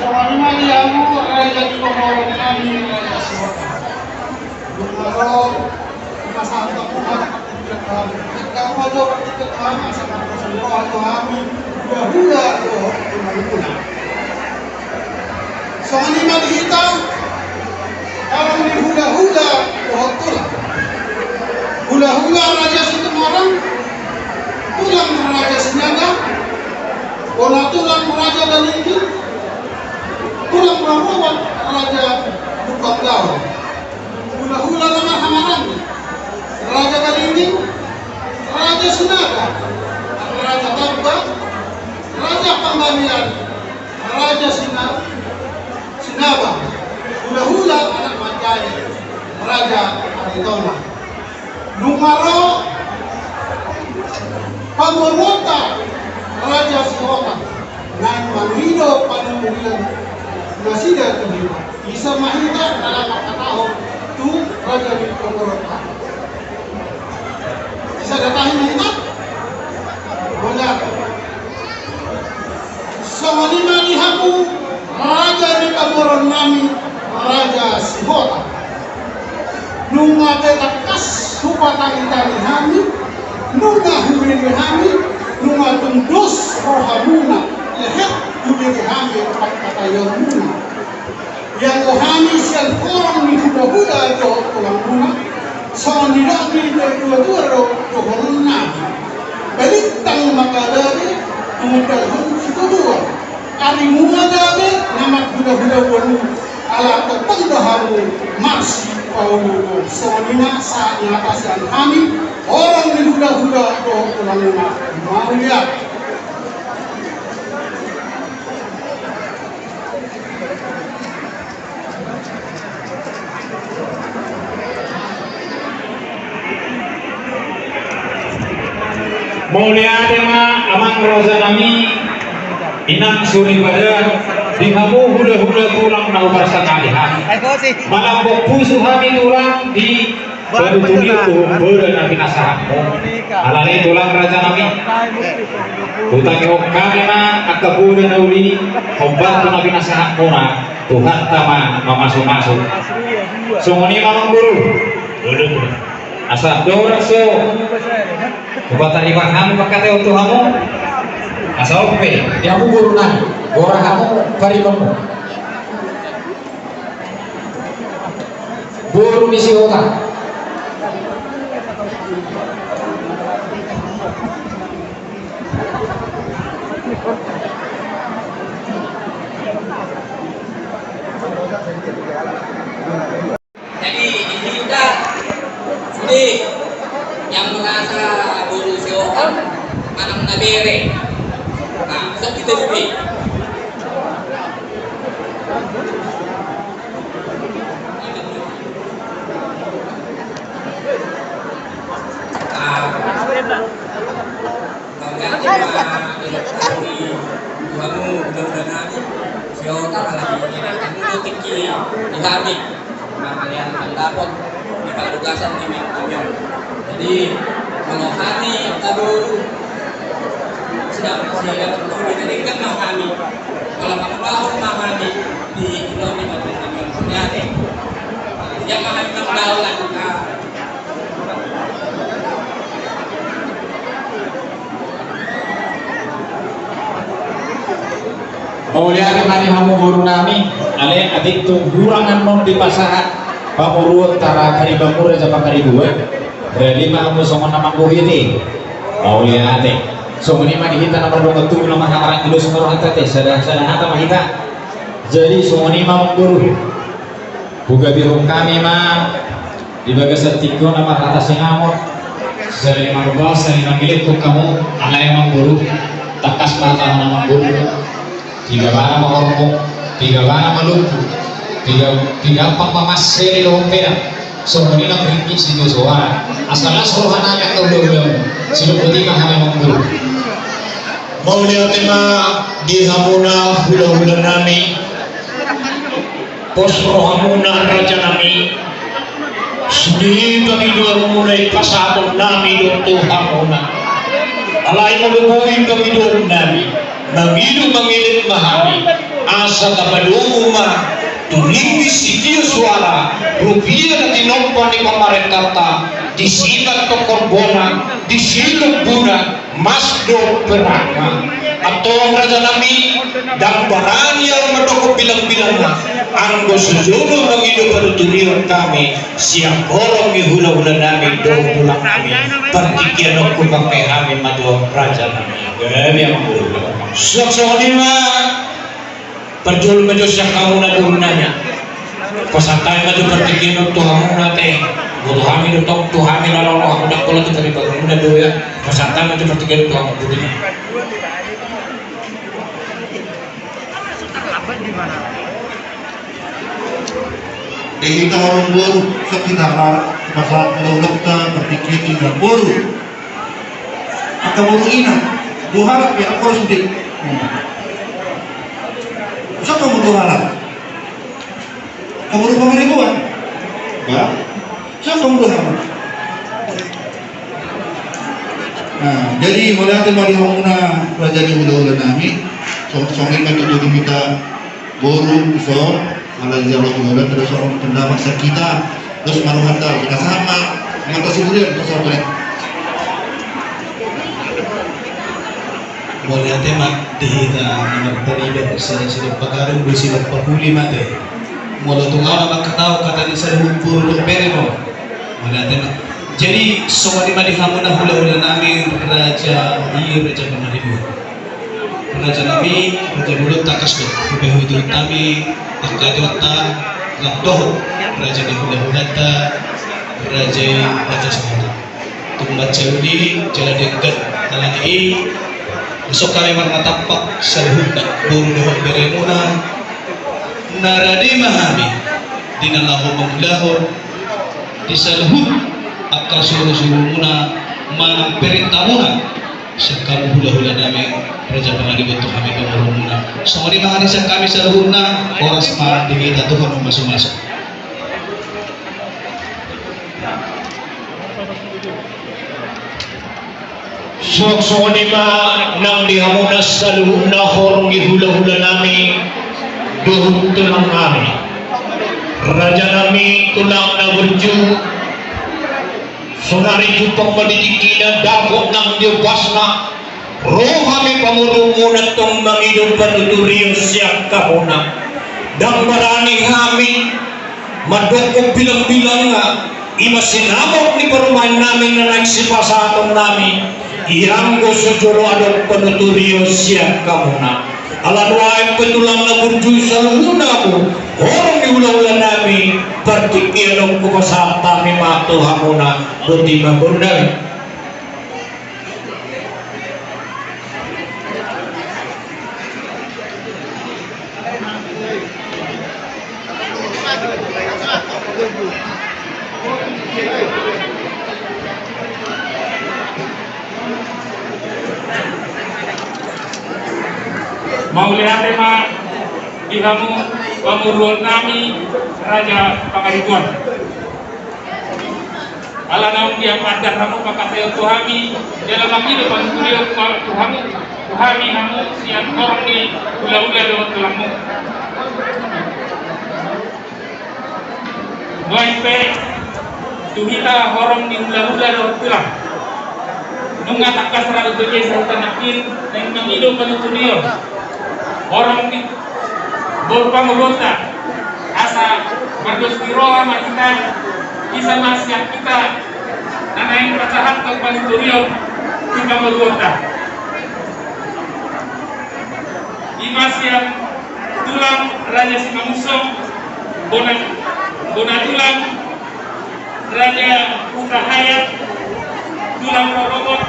S1: Selama diamu raja di pengorong kami raja Suwata. Bungaro masanta umat dekat kita mojo dekat kami sama semua kami bahula doh hula. Soalnya mali hitam orang di hula doh hula raja Situmorang tulang raja Sinyaga bola tulang raja Dalinggi tulang merawat raja Bukat Gaul hula nama Hamaran raja Dalinggi raja Sinaga raja Tabba raja Pangalian raja Sinaba hula anak Majaya raja Aritona Numaro Pamorota raja Suwata nan Mangido Panemulian Nasida terlibat bisa mahita dalam tahun tu raja di Pemorota bisa datahin mahita banyak sama lima dihamu raja di Pemorota nami raja Sihota nunga tetakas supata intari hami nunga hubini hami nunga tundus rohamuna lehet hubini hami kata yomuna yang rohani siang orang ni huda do tulang muna sama tidak ni dua ro dohorna balitang makadari kemudian itu dua ari muna dade nama huda wonu ala ketendahamu masih Paulo soalnya saatnya kasihan kami orang di huda do tulang muna mau lihat
S6: Mulia tema amang raja nami inang suri pada dihamu hula tulang na ubarsa kalihan malambok puso kami tulang di Badutuliyo tu beureun na pinasahan mo alani tulang raja nami utang kami na akabunan na uli kombat na pinasahan mo na Tuhan taman mamasuk-masuk sunguni mamang guru asa dorang so Bupatan Iwan kamu pakai untuk kamu asal oke yang burunan orang kamu paribamu buru misi otak
S7: jadi ini juga sudah yang merasa buru seorang anak nabere nah so kita lebih kamu mudah-mudahan seorang lagi kamu tinggi di kami kalian akan dapat di tugasan di minggu jadi mengohani kabur sedang perlu didirikan kami kalau kamu tahu kami di Indonesia terjadi yang akan kita lakukan
S6: Maulia ke mani hamu guru nami, ale adik tu gurangan non di pasahat, pamurut tara kari bangkur aja pakari gue, berarti mah hamu songon nama buhiti, maulia ate, songon ini mah dihita nomor dua ketu nama orang kilo songon hata teh, sadar hata mah hita, jadi songon ini mah guru, buka birung kami mah, di bagian tiga nama rata singamot, sering marubah, sering milik tuh kamu, anak emang guru, takas mata nama guru. Tiga bana mahormok, tiga bana malumpu, tiga pamamasere lompera. Semua ini nak ringgit situ soal. Asalnya suruhan anak kau dulu, situ putih mah hanya mengguru.
S4: Mau lihat tema di hamuna hula-hula nami, posro hamuna raja nami, sedih kami dua mulai pasatong nami untuk hamuna. Alai melubuhin kami dua nami. Mangidu mangilit mahami asa kapadungu mah tulinggi sidio suara rupiah na tinompa ni pamarekata disikat to korbona disilog buna masdo perama atau raja nami dan barani yang madoko bilang-bilang anggo sejono mangidu paduturion kami siang borong ni hula-hula nami dong pulang kami pertikian aku pakai kami madu raja nami kami yang berhula sok-sok lima perjual maju siang kamu na turunannya pasatay maju pertikian untuk kamu nate butuh kami untuk kami lalu aku nak pola tu dari bangun na doya pasatay maju pertikian untuk kamu butuhnya
S3: kita orang baru sekitar masalah pelolokta berpikir tidak baru atau baru ini dua hal yang aku harus di siapa kamu dua hal kamu baru pemeriksaan ya siapa kamu dua hal nah jadi mulai nanti mari menguna raja di hula-hula nami song-songin bagi dulu kita baru so malah jauh kemudian terus orang pendapat kita terus malu hantar kita sama mengatasi kemudian terus orang
S2: boleh tema dihita nomor tadi dan sering pagaran bisi berpahuli mate mula tunggal nama ketahu kata di sana humpur untuk peremo boleh tema jadi semua di madi hamuna hula-hula nami raja raja penaribu raja nami raja mulut takas do behu itu kami akadota lakdoh raja di hula-hula ta raja semua tumbat ceudi jalan dekat talang besok kali matapak salhunda buru beremuna naradi mahami dinalahu menglahu di salhud akal suruh-suruhuna manang perintamuna sekalu hula-hula nami raja penadi bentuk kami kemurumuna semua di mahani kami salhudna oras marang di kita Tuhan masuk-masuk
S4: sok-sok lima nang dihamuna saluhuna horong hula-hula nami duhun tulang kami raja nami tulang na berju sonari jupang madidikina dapot nang diupasna roh kami pamurungunan tong mangidong panuturiyo siyak kahuna dang marani kami madokong bilang-bilang nga imasinamok ni parumahan namin na nagsipa sa atong namin yang gosojoro adong penuturiyo siap kamuna alanwain petulang na burjuy sa luna mo orang diulang-ulang namin partikianong kupasata mi mato hamuna buti mabunday
S8: mau lihat tema di kamu pemurun kami raja Pangaribuan ala naung yang ada kamu pakai tuhami dalam lagi depan kuliah tuhamu tuhami kamu siap orang di ulah-ulah dengan tulangmu Doipe tuhita orang di ulah-ulah dengan tulang nungatakan serang berjaya serta nakin dan mengidu penutulion orang ni berpamugota asa mardos diroa kita isa masya kita nanaing pacahan ke panitorium kita bergota imasya tulang Raja Simamusong bona tulang Raja Ukahayat tulang Rorobot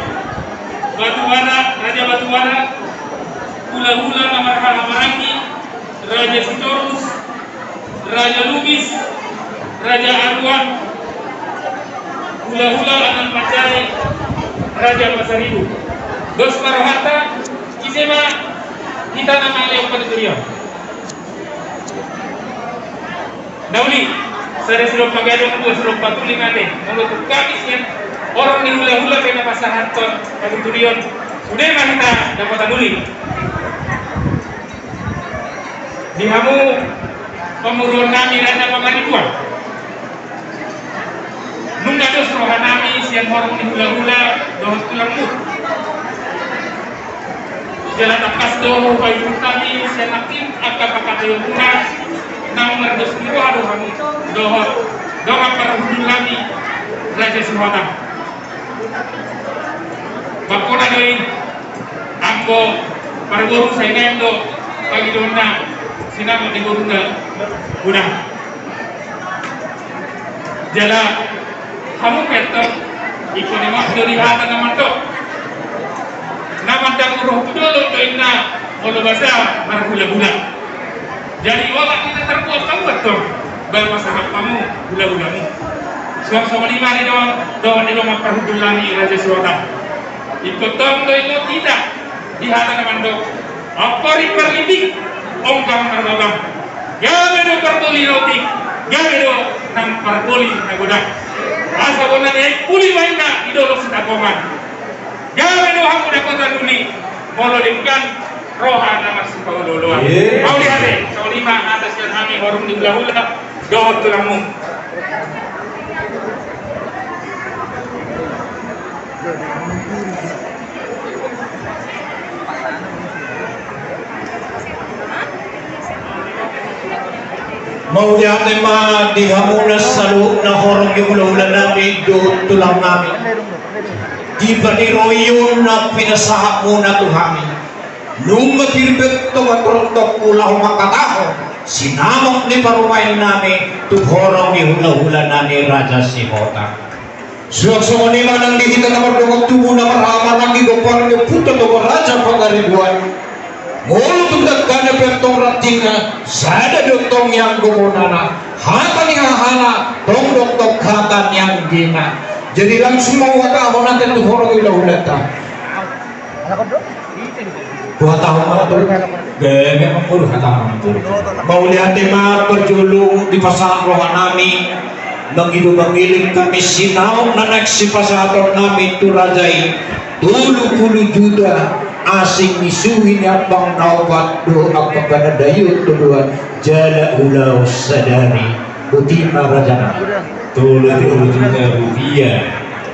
S8: Batuwara Raja Batuwara hula-hula Marangi Raja Sitorus Raja Lubis Raja Arwan hula-hula Anan Pacari Raja Pasaribu Dos Marohata Isema kita nama Leo Panitorium Dauli saya sudah pagadong 245 deh menurut kami sih orang di hula-hula kena pasar hanton Panitorium udah mah kita dapat duli dihamu pemuruan nami rada pangaribuan nungga dos rohanami siang orang di hula-hula doh tulangmu jalan akas doh bayu kami siang aktif akak-akak ayunguna nang merdos biru aduh kami doh para hudul kami Raja Sihotam bakona doi angko para guru saya nendo pagi dona sinama di gurunda guna jala kamu petok ikut emak dari hata namanto namantang roh dulu to inna kalau bahasa marhula-hula jadi olah kita terbuat kamu betul bermasalah kamu hula-hulamu sama lima ni doang di rumah perhudulani Raja Sihotam ikut tong do itu tidak di hata namanto apa riperlidik ongkang terbabang gawe perpuli roti gawe nang perpuli nagoda asa bona naik puli mainna idolo sitakongan gawe hamu dakota duni molo dengkan roha nama sipagololoan mau dihade lima atas dan kami horung di hula-hula dohot tulangmu
S4: mau diate ma di hamuna salu na horong yung hula-hula namin doon tulang namin di baniroyon na pinasahap muna to kami nung matirbet to maturuntok ulah makataho sinamok ni parumain namin to horong yung hula-hula namin Raja Sihotam suwag-suwa ni manang dihita na mardungot tubo na marama ng igopang yung puto to Raja Pangaribuan mulu tundak kana pertong ratinga sada dotong yang gumunana hata ni hahana tong doktok hatan yang gina jadi langsung mau wata ako natin tu horong ila-ulat ta 2 tahun mana tuh gaya mengurus hatan mau lihat tema berjulung di pasangan rohanami mengidu mengiling kami sinau nanak si pasangan nami tu rajai 20 juta asing misuhin abang naubat doa kepada dayut tuduhan jala ulau sadari utima rajana
S6: 20 juta rupiah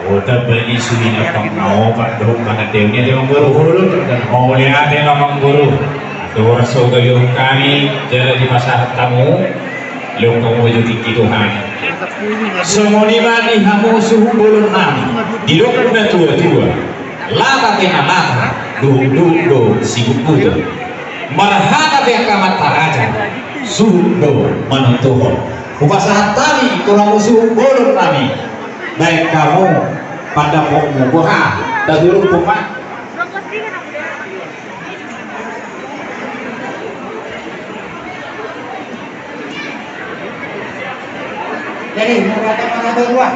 S6: otak bagi suhin abang naubat doa kepada dayutnya dia mengguru dan mau lihat dia mengguru doa soga yung kami jala di masa tamu yung kamu wajud tinggi Tuhan semua lima ni hamu suhu bolon nami di dokter na tua-tua lata kena lata do siguputo marhaka be kamat paraja sudo manuntuhon upasahan tali kurang musuh bolon kami baik kamu pada mau buha tadurung puma
S1: jadi mau kata mana berdua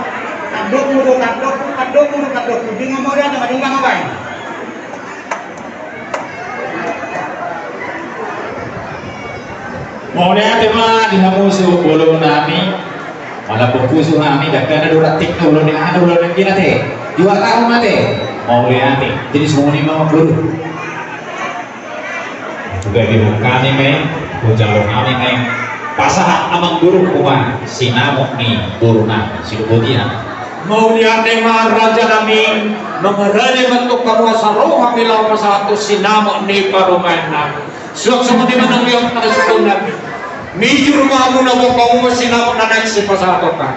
S1: kadok dengan modal sama dengan ngapain
S6: mau lihat tema di hamusu bolong nami malah pupusu nami dah kena duratik dulu ni ada ulang lagi nanti 2 tahun nanti mau lihat jadi semua ni mama peluru juga di kami main hujan kami main pasahan amang guru kuman sinamok ni guru na silubudian
S4: mau lihat tema raja nami mengerani bentuk kamu saroha bilau pasatu sinamok ni parumain nami Suak sama di mana dia pada sekolah. Miju rumah mu na bokong mo sinapot na naik si pasatokan.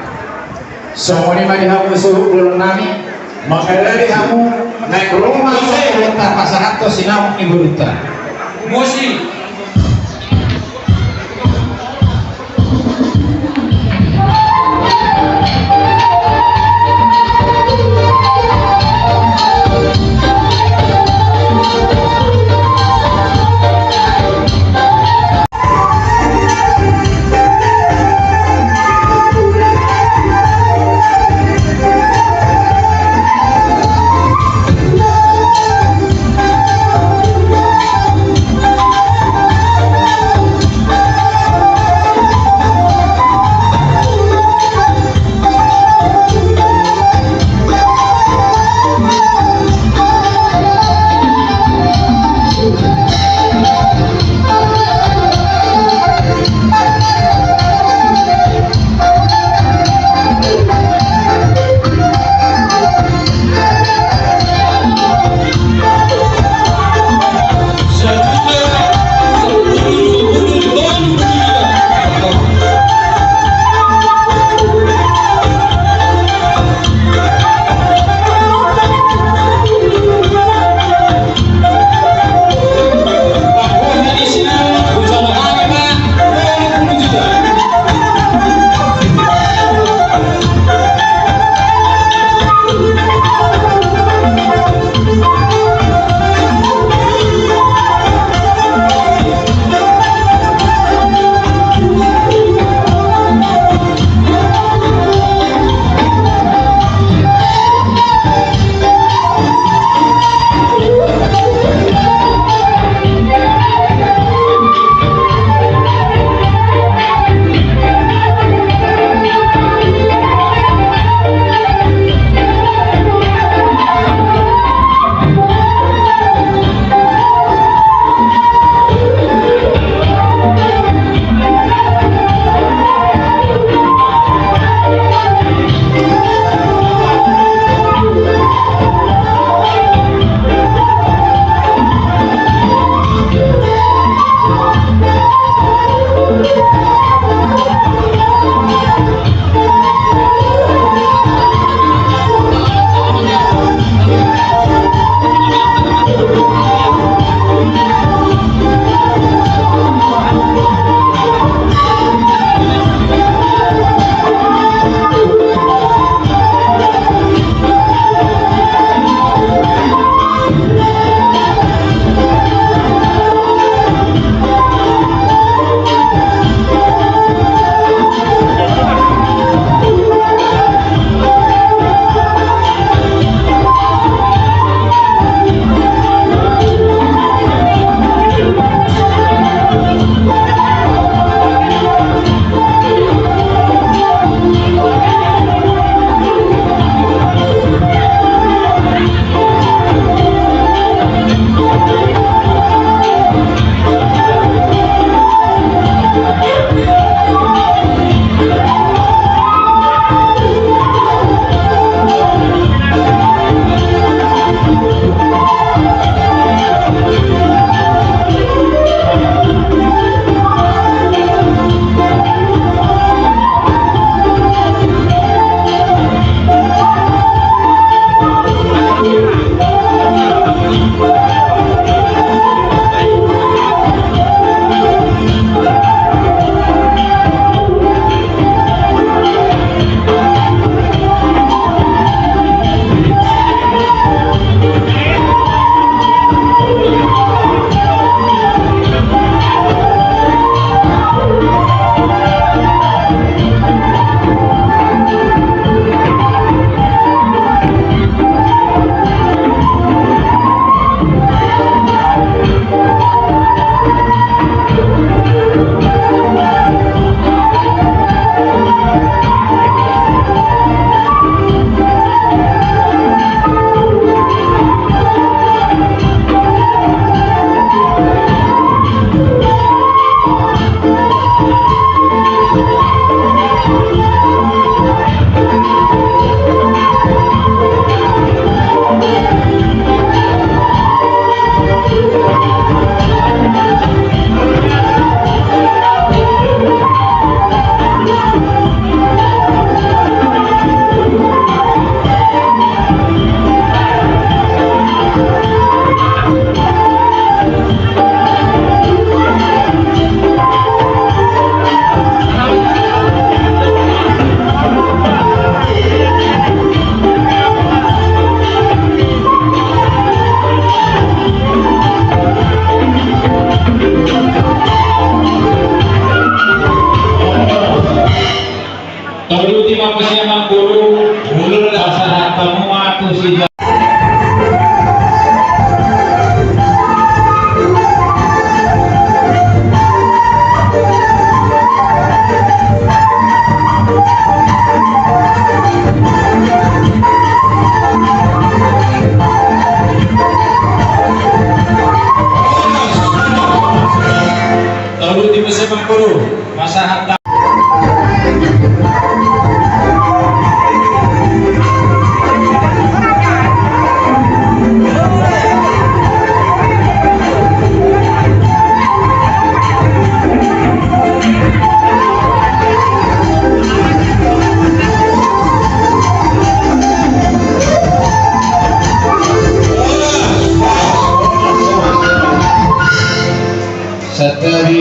S9: So ni mari hamu suruh ulun nami makadari hamu naik rumah saya letak pasaran to sinamuk ni beruta.
S4: Mosi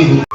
S9: Sihu.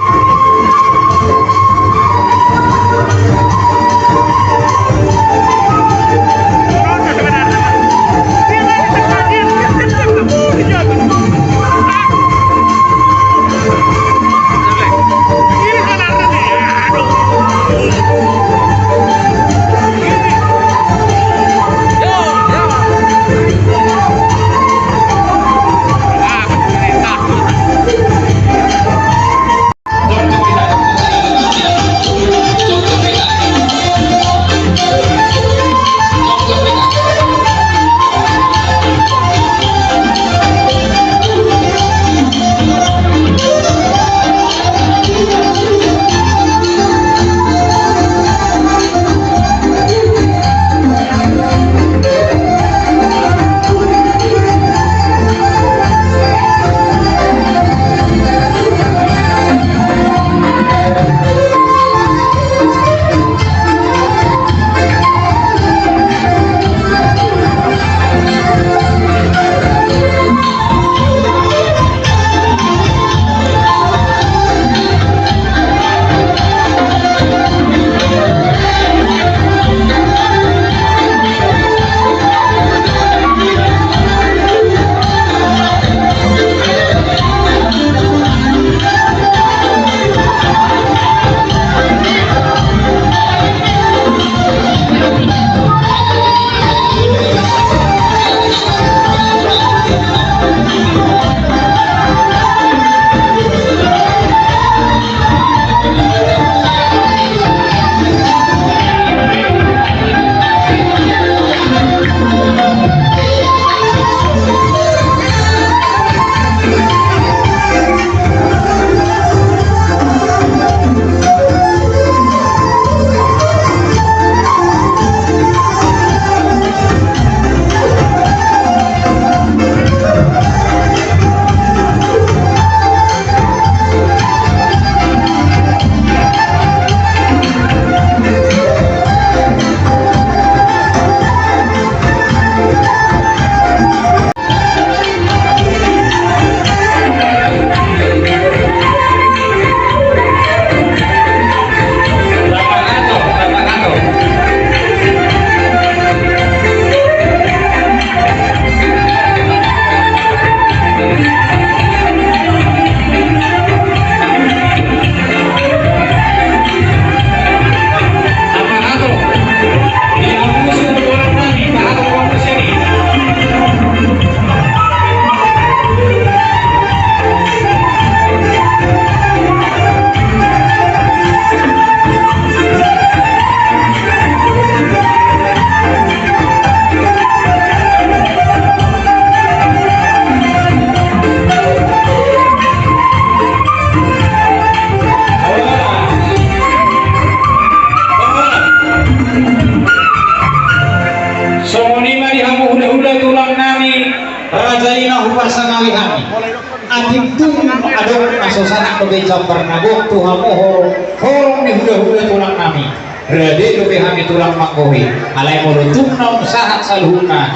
S9: Pernabok Tuhan mohon horong ni hula-hula tulang nami rade lebih kami tulang makohi alai molutung nom sahat saluhuna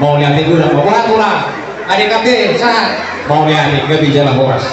S9: mau lihat tulang makoha tulang adik kabe sahat mau lihat gabi jalan horas.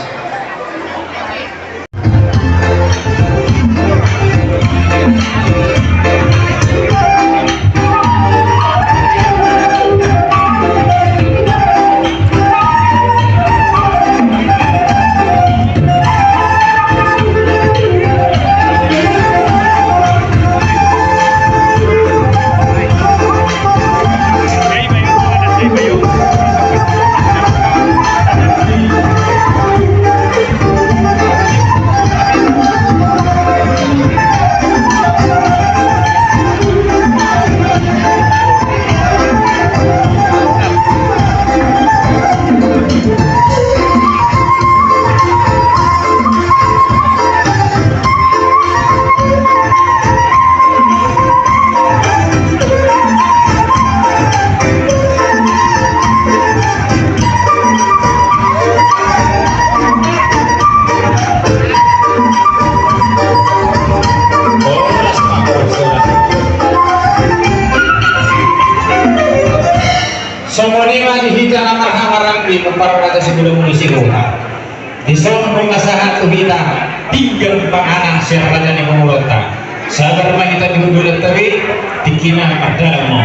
S9: Semonima dihita namar-hamaran di para raja sebelum mengisi rumah. Disambung nasahat kita tinggal panganan siapa yang mengulata. Sabar kita dulu tapi dikina pada mau.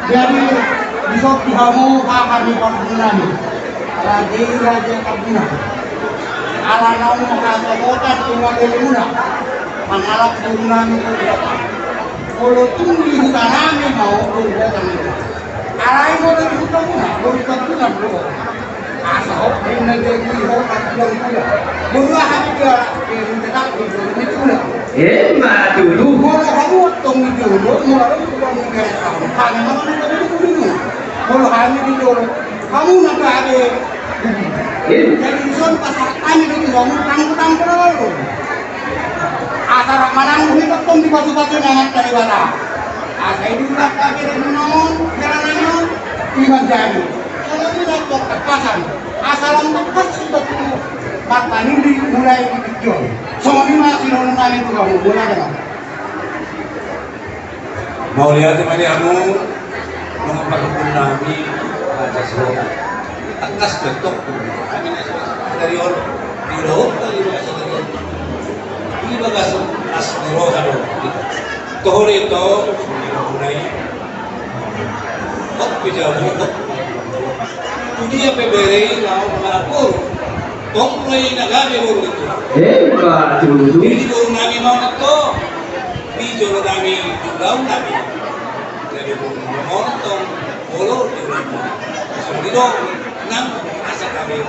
S1: Jadi besok kamu akan dipergunakan raja kabina. Ala namu kata kota cuma berguna. Mengalap gunan itu berapa? Kalau tunggu hutannya mau berdatang itu. Ala itu dari hutan guna, berguna bro. Asal ini dari hutan guna. Berdua hati dia tetap di itu guna.
S9: Mah dulu.
S1: Kalau kamu tunggu dulu, mulai kamu kerja kamu. Hanya mana itu dulu. Kalau hanya di dulu, kamu nak ada. Jadi son pasar tani itu kamu tanggung dulu. Asal mana ini ketemu di batu-batu nangat dari mana? Asal itu tak kaki menong, jalan iman jadi. Kalau tidak terkesan, asal lepas seperti itu. Mata ini mulai dijual. Semua ini masih nonton itu kamu boleh kan?
S2: Mau lihat di mana kamu mengembangkan Nabi Raja Salomo. Tegas bentuk dari orang di laut dari ini bagas asmero kan? Tohor itu mulai kok pijamu kok dia peberi lau mengakur kok mulai nagabe guru itu.
S9: Mah dulu.
S2: Ini guru Nabi mau itu di jolo Nabi lau Nabi. Jadi guru montong bolo di rumah. Sebelum nang asa kami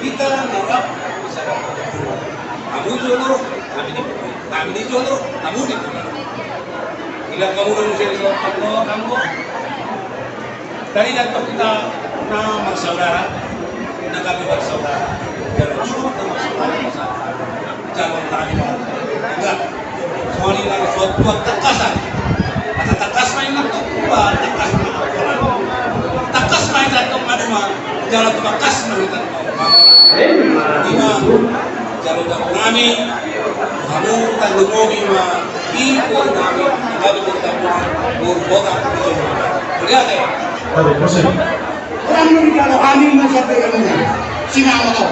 S2: kita ngarap bisa dapat guru. Kamu jolo kami di jolo kamu di jolo. Bila kamu nunggu kamu dari datang kita nama bersaudara, kami bersaudara. Jangan cuma bersaudara, jangan tadi enggak. Semua ini lagi suatu tekasan. Kata tekas main nak kuat, tekas main apa? Tekas main datang ada mah jalan tekas main datang. Ima jalan kami, kamu tanggung mobi mah ibu kami, kami bertemu berbota lihat ya.
S1: Orang ini kalau kami masih berani, sinang itu.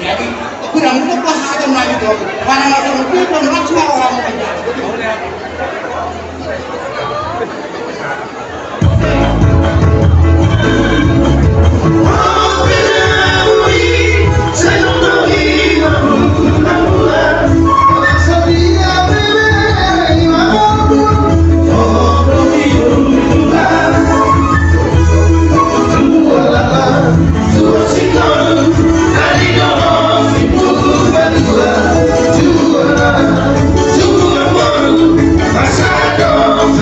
S1: Jadi kurang itu pas ada lagi tu. Mana macam itu pun macam orang macam itu.
S3: Don't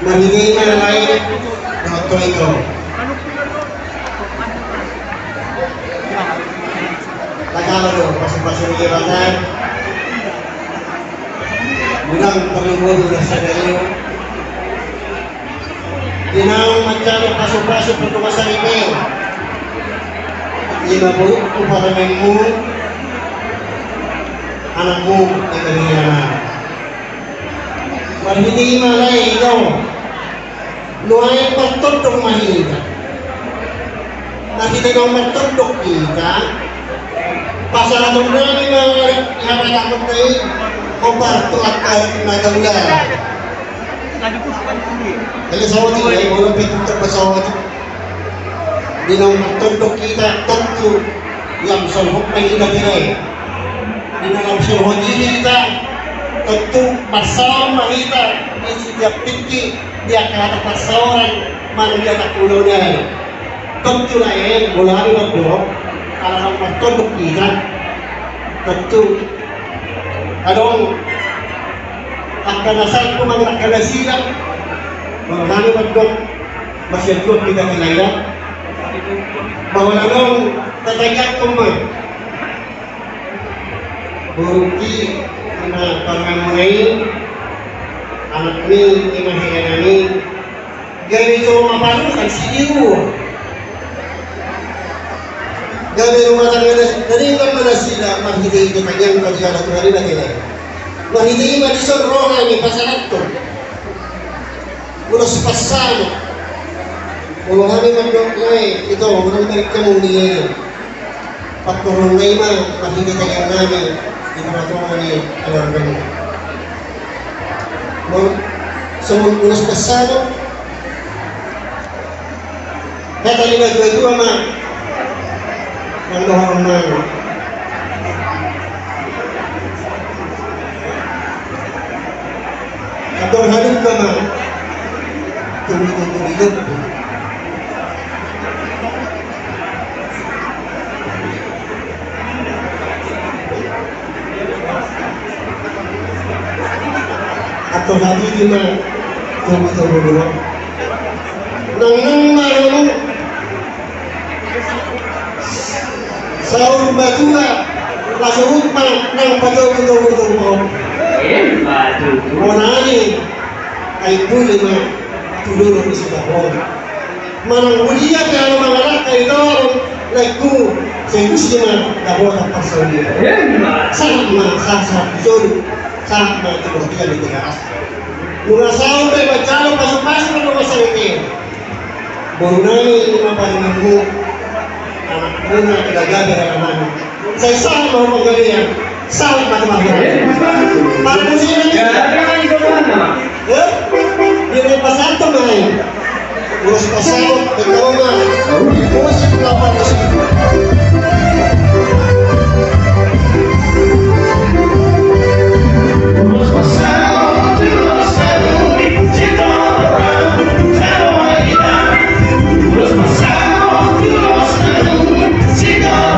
S1: Manhingi na lain na ito. Tagalog o pasipasong iratan. Munang panglubudo na sa gayo. Dinang magkano pasok-pasok na tumasang email. Inabot ko para may mo. Anak mo ay kanina. Manhingi malay ikaw. Luhay pagtundok mahina. Nakita kang magtundok kita. Pasalatong namin mga haratakot na yun. Kumparto at kahit nagawla. Kaya sa atin ay walang pitutok pa sa atin. Di nang magtundok kita, tundok yang salhok na inabinay. Di nang salhok kita, tundok pasawang makita. Isi dia pinki, dia kata pasawaran, mana dia tak ulo niya. Tundok na yan, wala rin ang buhok. Kalau magtundok kita, tundok. Adong ang kanasal ko mga nakalasilan, mga magdok, masyadot kita kilala. Mawalang tatagyan ko mo. Buruki, na pangamunay, anak ni, imahinan ni, ganito mapalo, ang siniwo. Gabi rumah tangga dari mana sila mahidi itu kanyang kajian atau hari lagi lagi. Mahidi ini disuruh orang ini pasangan tu. Mula sepasang. Mula kami mendoklai itu orang mereka mundir. Paturun lima mahidi kanyang nami di peraturan ini orang kami. Semua mula sepasang. Kata lima dua mah. Mandohan man. Atau hadap ka man. Tumidog. Atau hadap ka man. Tumidog. Nang marunong Saur batua, lasurut man nang pagawin mo. Monani ay puli man tulungan sa dahon. Manang uliya ka mga anak ay doon nagku sa gusto man dahon ang pagsawin. Saan man sasarap doon saan man tumutikan ng tigas. Mga saur ay magkano pasok-pasok na mga sarili. Monani mapalingan mo. Muna pinagabi na naman. Sa isang mga magaling, saan magmagaling? Parang sila niya. Hindi pa saan ito ngayon. Ulos pa saan, ikaw nga. Ulos pa pa na siya. Ulos pa saan, ulos pa saan, ulos pa saan. Señor,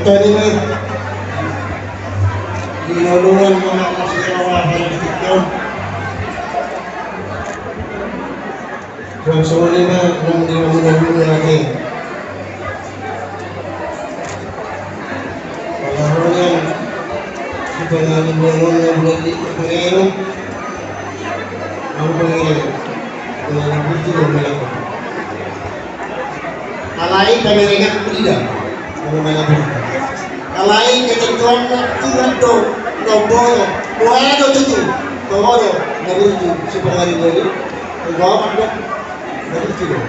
S1: Tadi nih dinulungan mga kasirawa politik kung suli na nung dinulungan natin palahunan kita nga dinulungan ng bulan Panginoon ang Panginoon na nabuti ng malakot alain kami ringat tidak ang malakot alain ketentuan Tuhan do boyo buaya do tutu todo nabuti si pangari dulu bawa pada nabuti do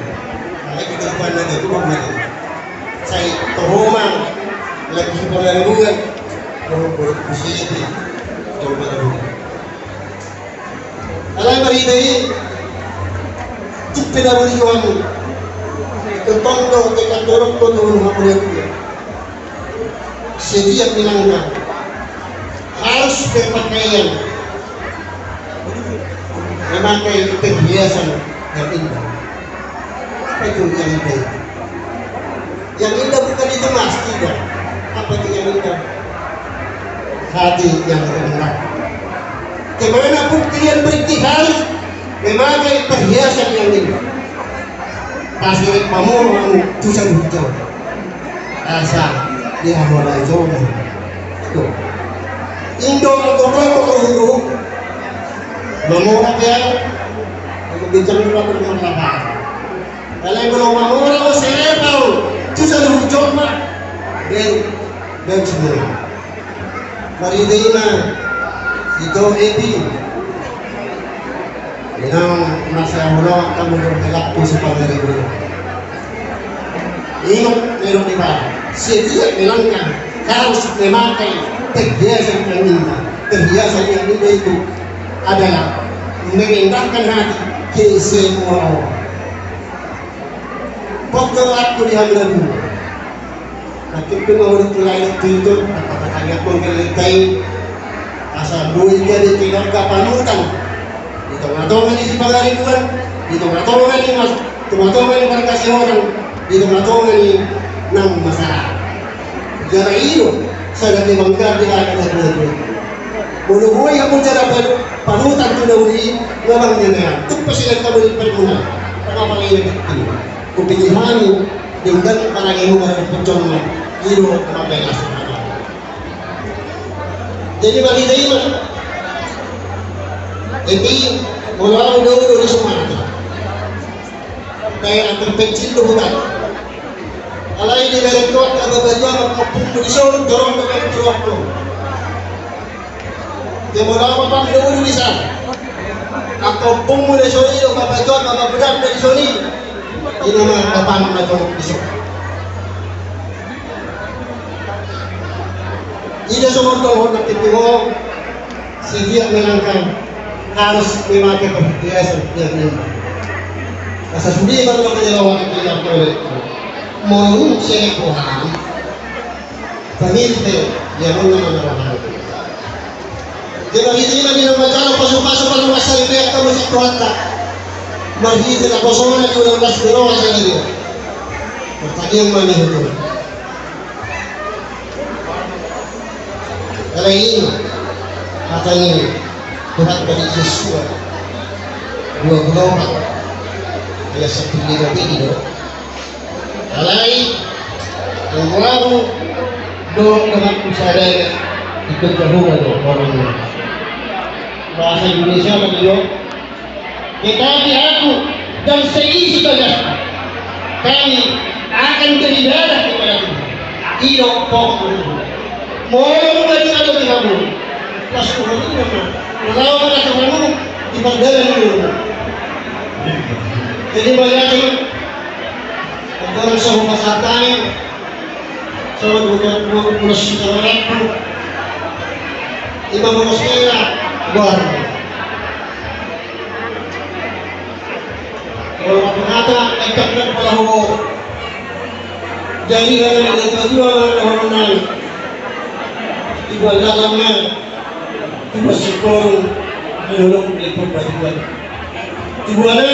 S1: alain ketentuan na itu bukan saya tohomang lagi si pangari bukan kalau bersih coba dulu alain bari dai cippe da bari yomu ketondo ke kantorok to dulu ngapain setiap bilangnya harus berpakaian memakai perhiasan yang indah. Apa itu yang indah? Yang indah bukan itu mas, tidak. Apa itu yang indah? Hati yang rendah. Kemanapun kalian pergi harus memakai perhiasan yang indah. Pasir pamorang tusan hijau. Asa dia mulai zona itu Indo gogo mamura dia bicara dulu dengan apa kalau mamura saya tahu itu sudah coba dan semua mari dina itu ebi yang masa mula kamu bergelap tu sepanjang itu ingat merong di bawah setiap bilangnya harus memakai perhiasan yang indah. Perhiasan yang indah itu adalah mengindahkan hati ke semua orang. Pokok aku dihambur. Tapi pengurus lain itu kata-katanya menggeletai asal duit jadi tidak kapanutan. Di tengah-tengah di pagari bulan, di tengah-tengah di mas, tengah-tengah di berkasih orang, di tengah-tengah di nang masalah. Jara iyo sa natimanggar di akin na buhay. Muluhoy ako dyan panutan ko na uli namang niya na yan. Ito pa sila kamulit pa rin muna. Pagkapanginig ito. Kung pinihani, yung ganang palagi mo maraputong na iyo at mabaya sa mga. Jadi makita yun. Iti, mula ako doon ulit sumata. Kaya ang perfection luhutan. Alay di direktor at abadya magpupulisyon dorong dengan direktor. Demora pa pang ulisan. Ako pumulisyon iyo abadya mababudan pelisoni. Ini mah papan na ito isok. Ida sumurto ng titiwo, siya menangkan harus memakai perhiasan yang ini. Asa sudi ba naman kanilawan ng ilang toilet ko? Mohon siya ko ham. Pamilya, yaman naman naman. Di ba hindi na binabagano pasok-pasok pa ng masal kaya ka masik kuhanta. Marhiti na kosoan na yung las dinawa sa nila. Magtagiyang maniho ko. Kalahin, katangin, Tuhan bagi Yesua. Dua gelombang. Kaya sa pilihan-pilihan. Alay, ang baru doon dengan usaha ikut kedua doon orang ini. Bahasa Indonesia beliau, tetapi aku dan seisi bagas kami akan beribadah kepada Tuhan. Tidak pokok. Mau bagi atau tidak mau. Pas Tuhan itu memang. Kalau pada Tuhanmu di panggilan dulu. Jadi banyak orang sa pasatay sa mga pulasitaran po ibang mga skela buwan kalau kapagata ay kaklan pala ho jadi nga na nagkagawa ng hormonal iba lang nga iba sikong nilulong ipon pa iba na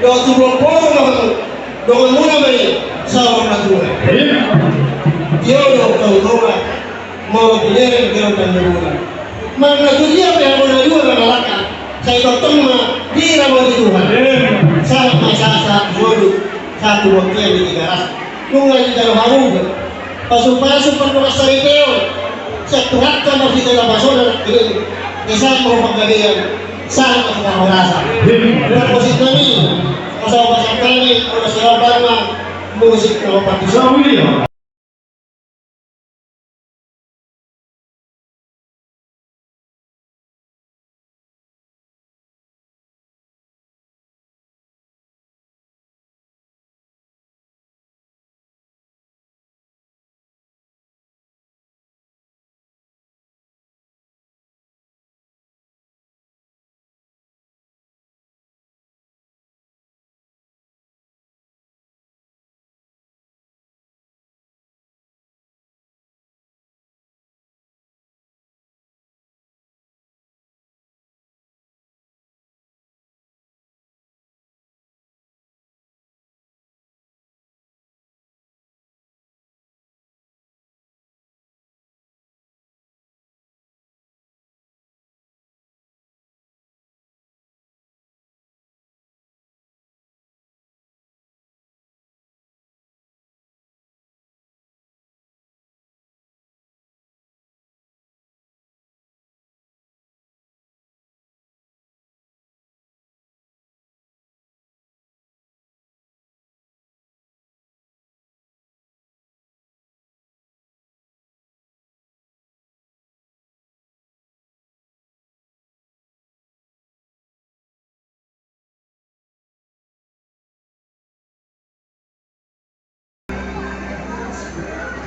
S1: daw tubong po dengan muna may sama natuwa. Dia udah tahu mau pilih dengan tanduruna. Mana dunia yang mau dua nalaka. Saya dokter mah dia mau Tuhan. Saat masa dulu satu waktu yang di garas. Nungai di dalam harum. Pasuk-pasuk perlu saripeo. Setuhat kan masih dalam pasona ini. Kisah mau pagalian. Saat kita merasa. Dan posisi kami pasal-pasal kami kalau siapa barang musik kalau pakai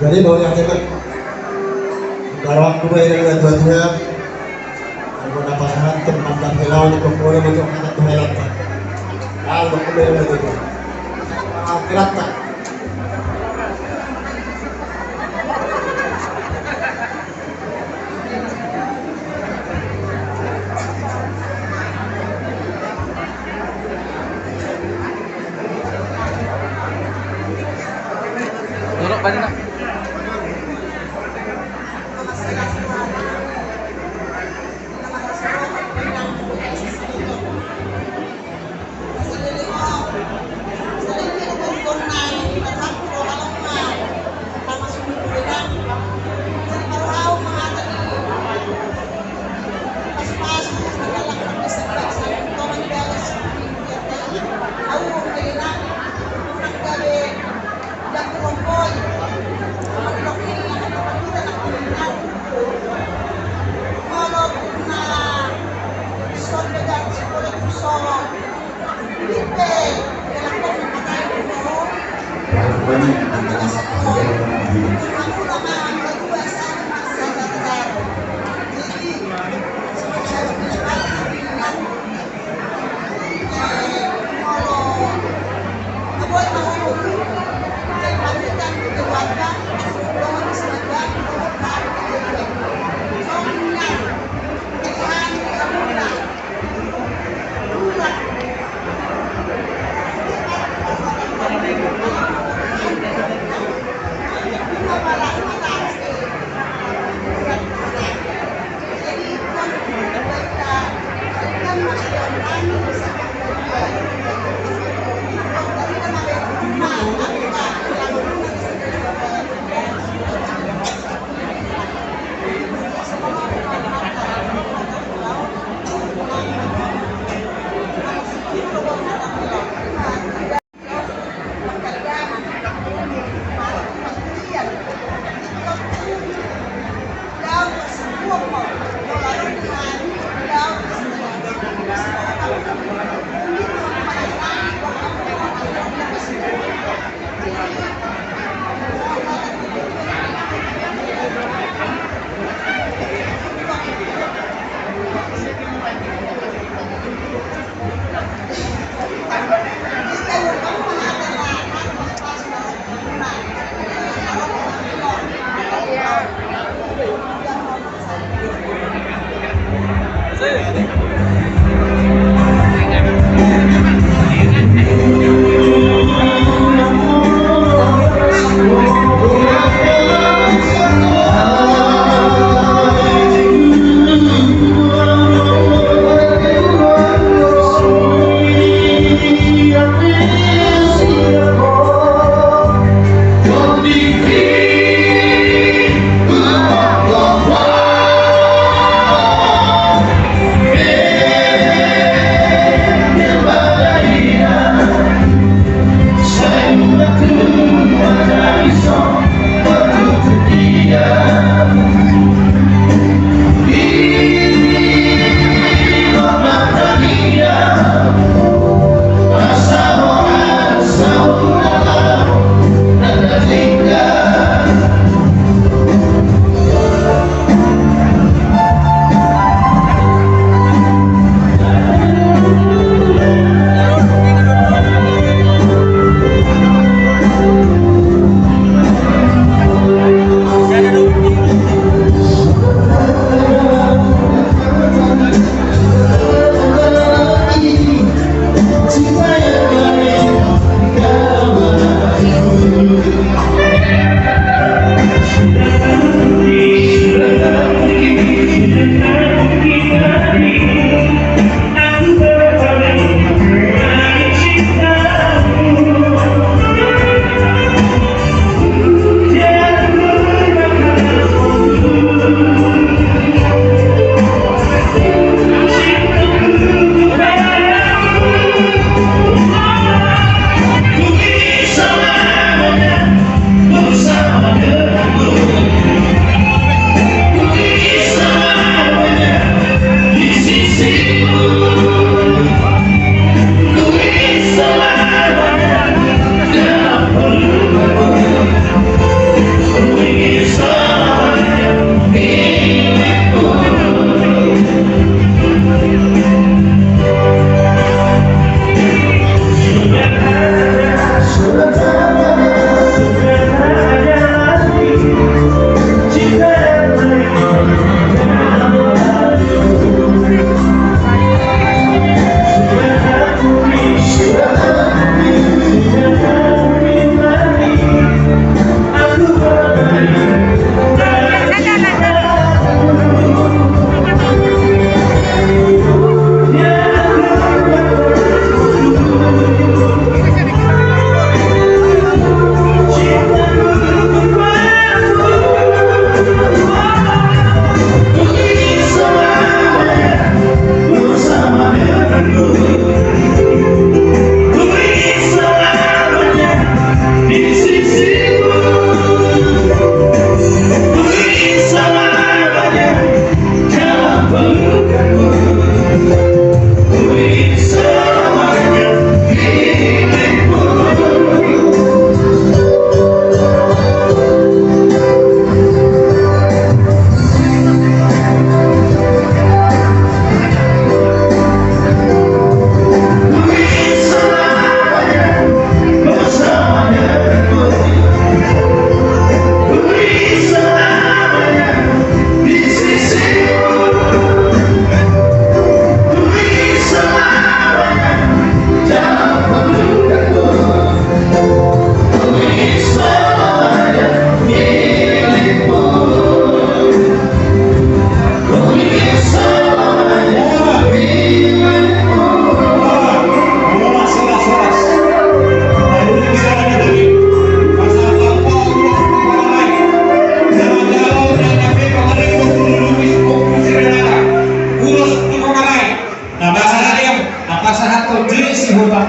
S1: Jadi mau nyatakan dalam waktu yang dua-dua aku dapat sangat tempat dan hilang di komponen untuk anak hilang tak aku kembali lagi akhirat tak
S7: Duduk balik.
S1: Terima kasih.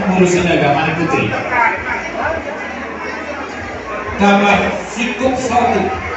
S9: ngurusin agama putri. Kamar Sikuk 1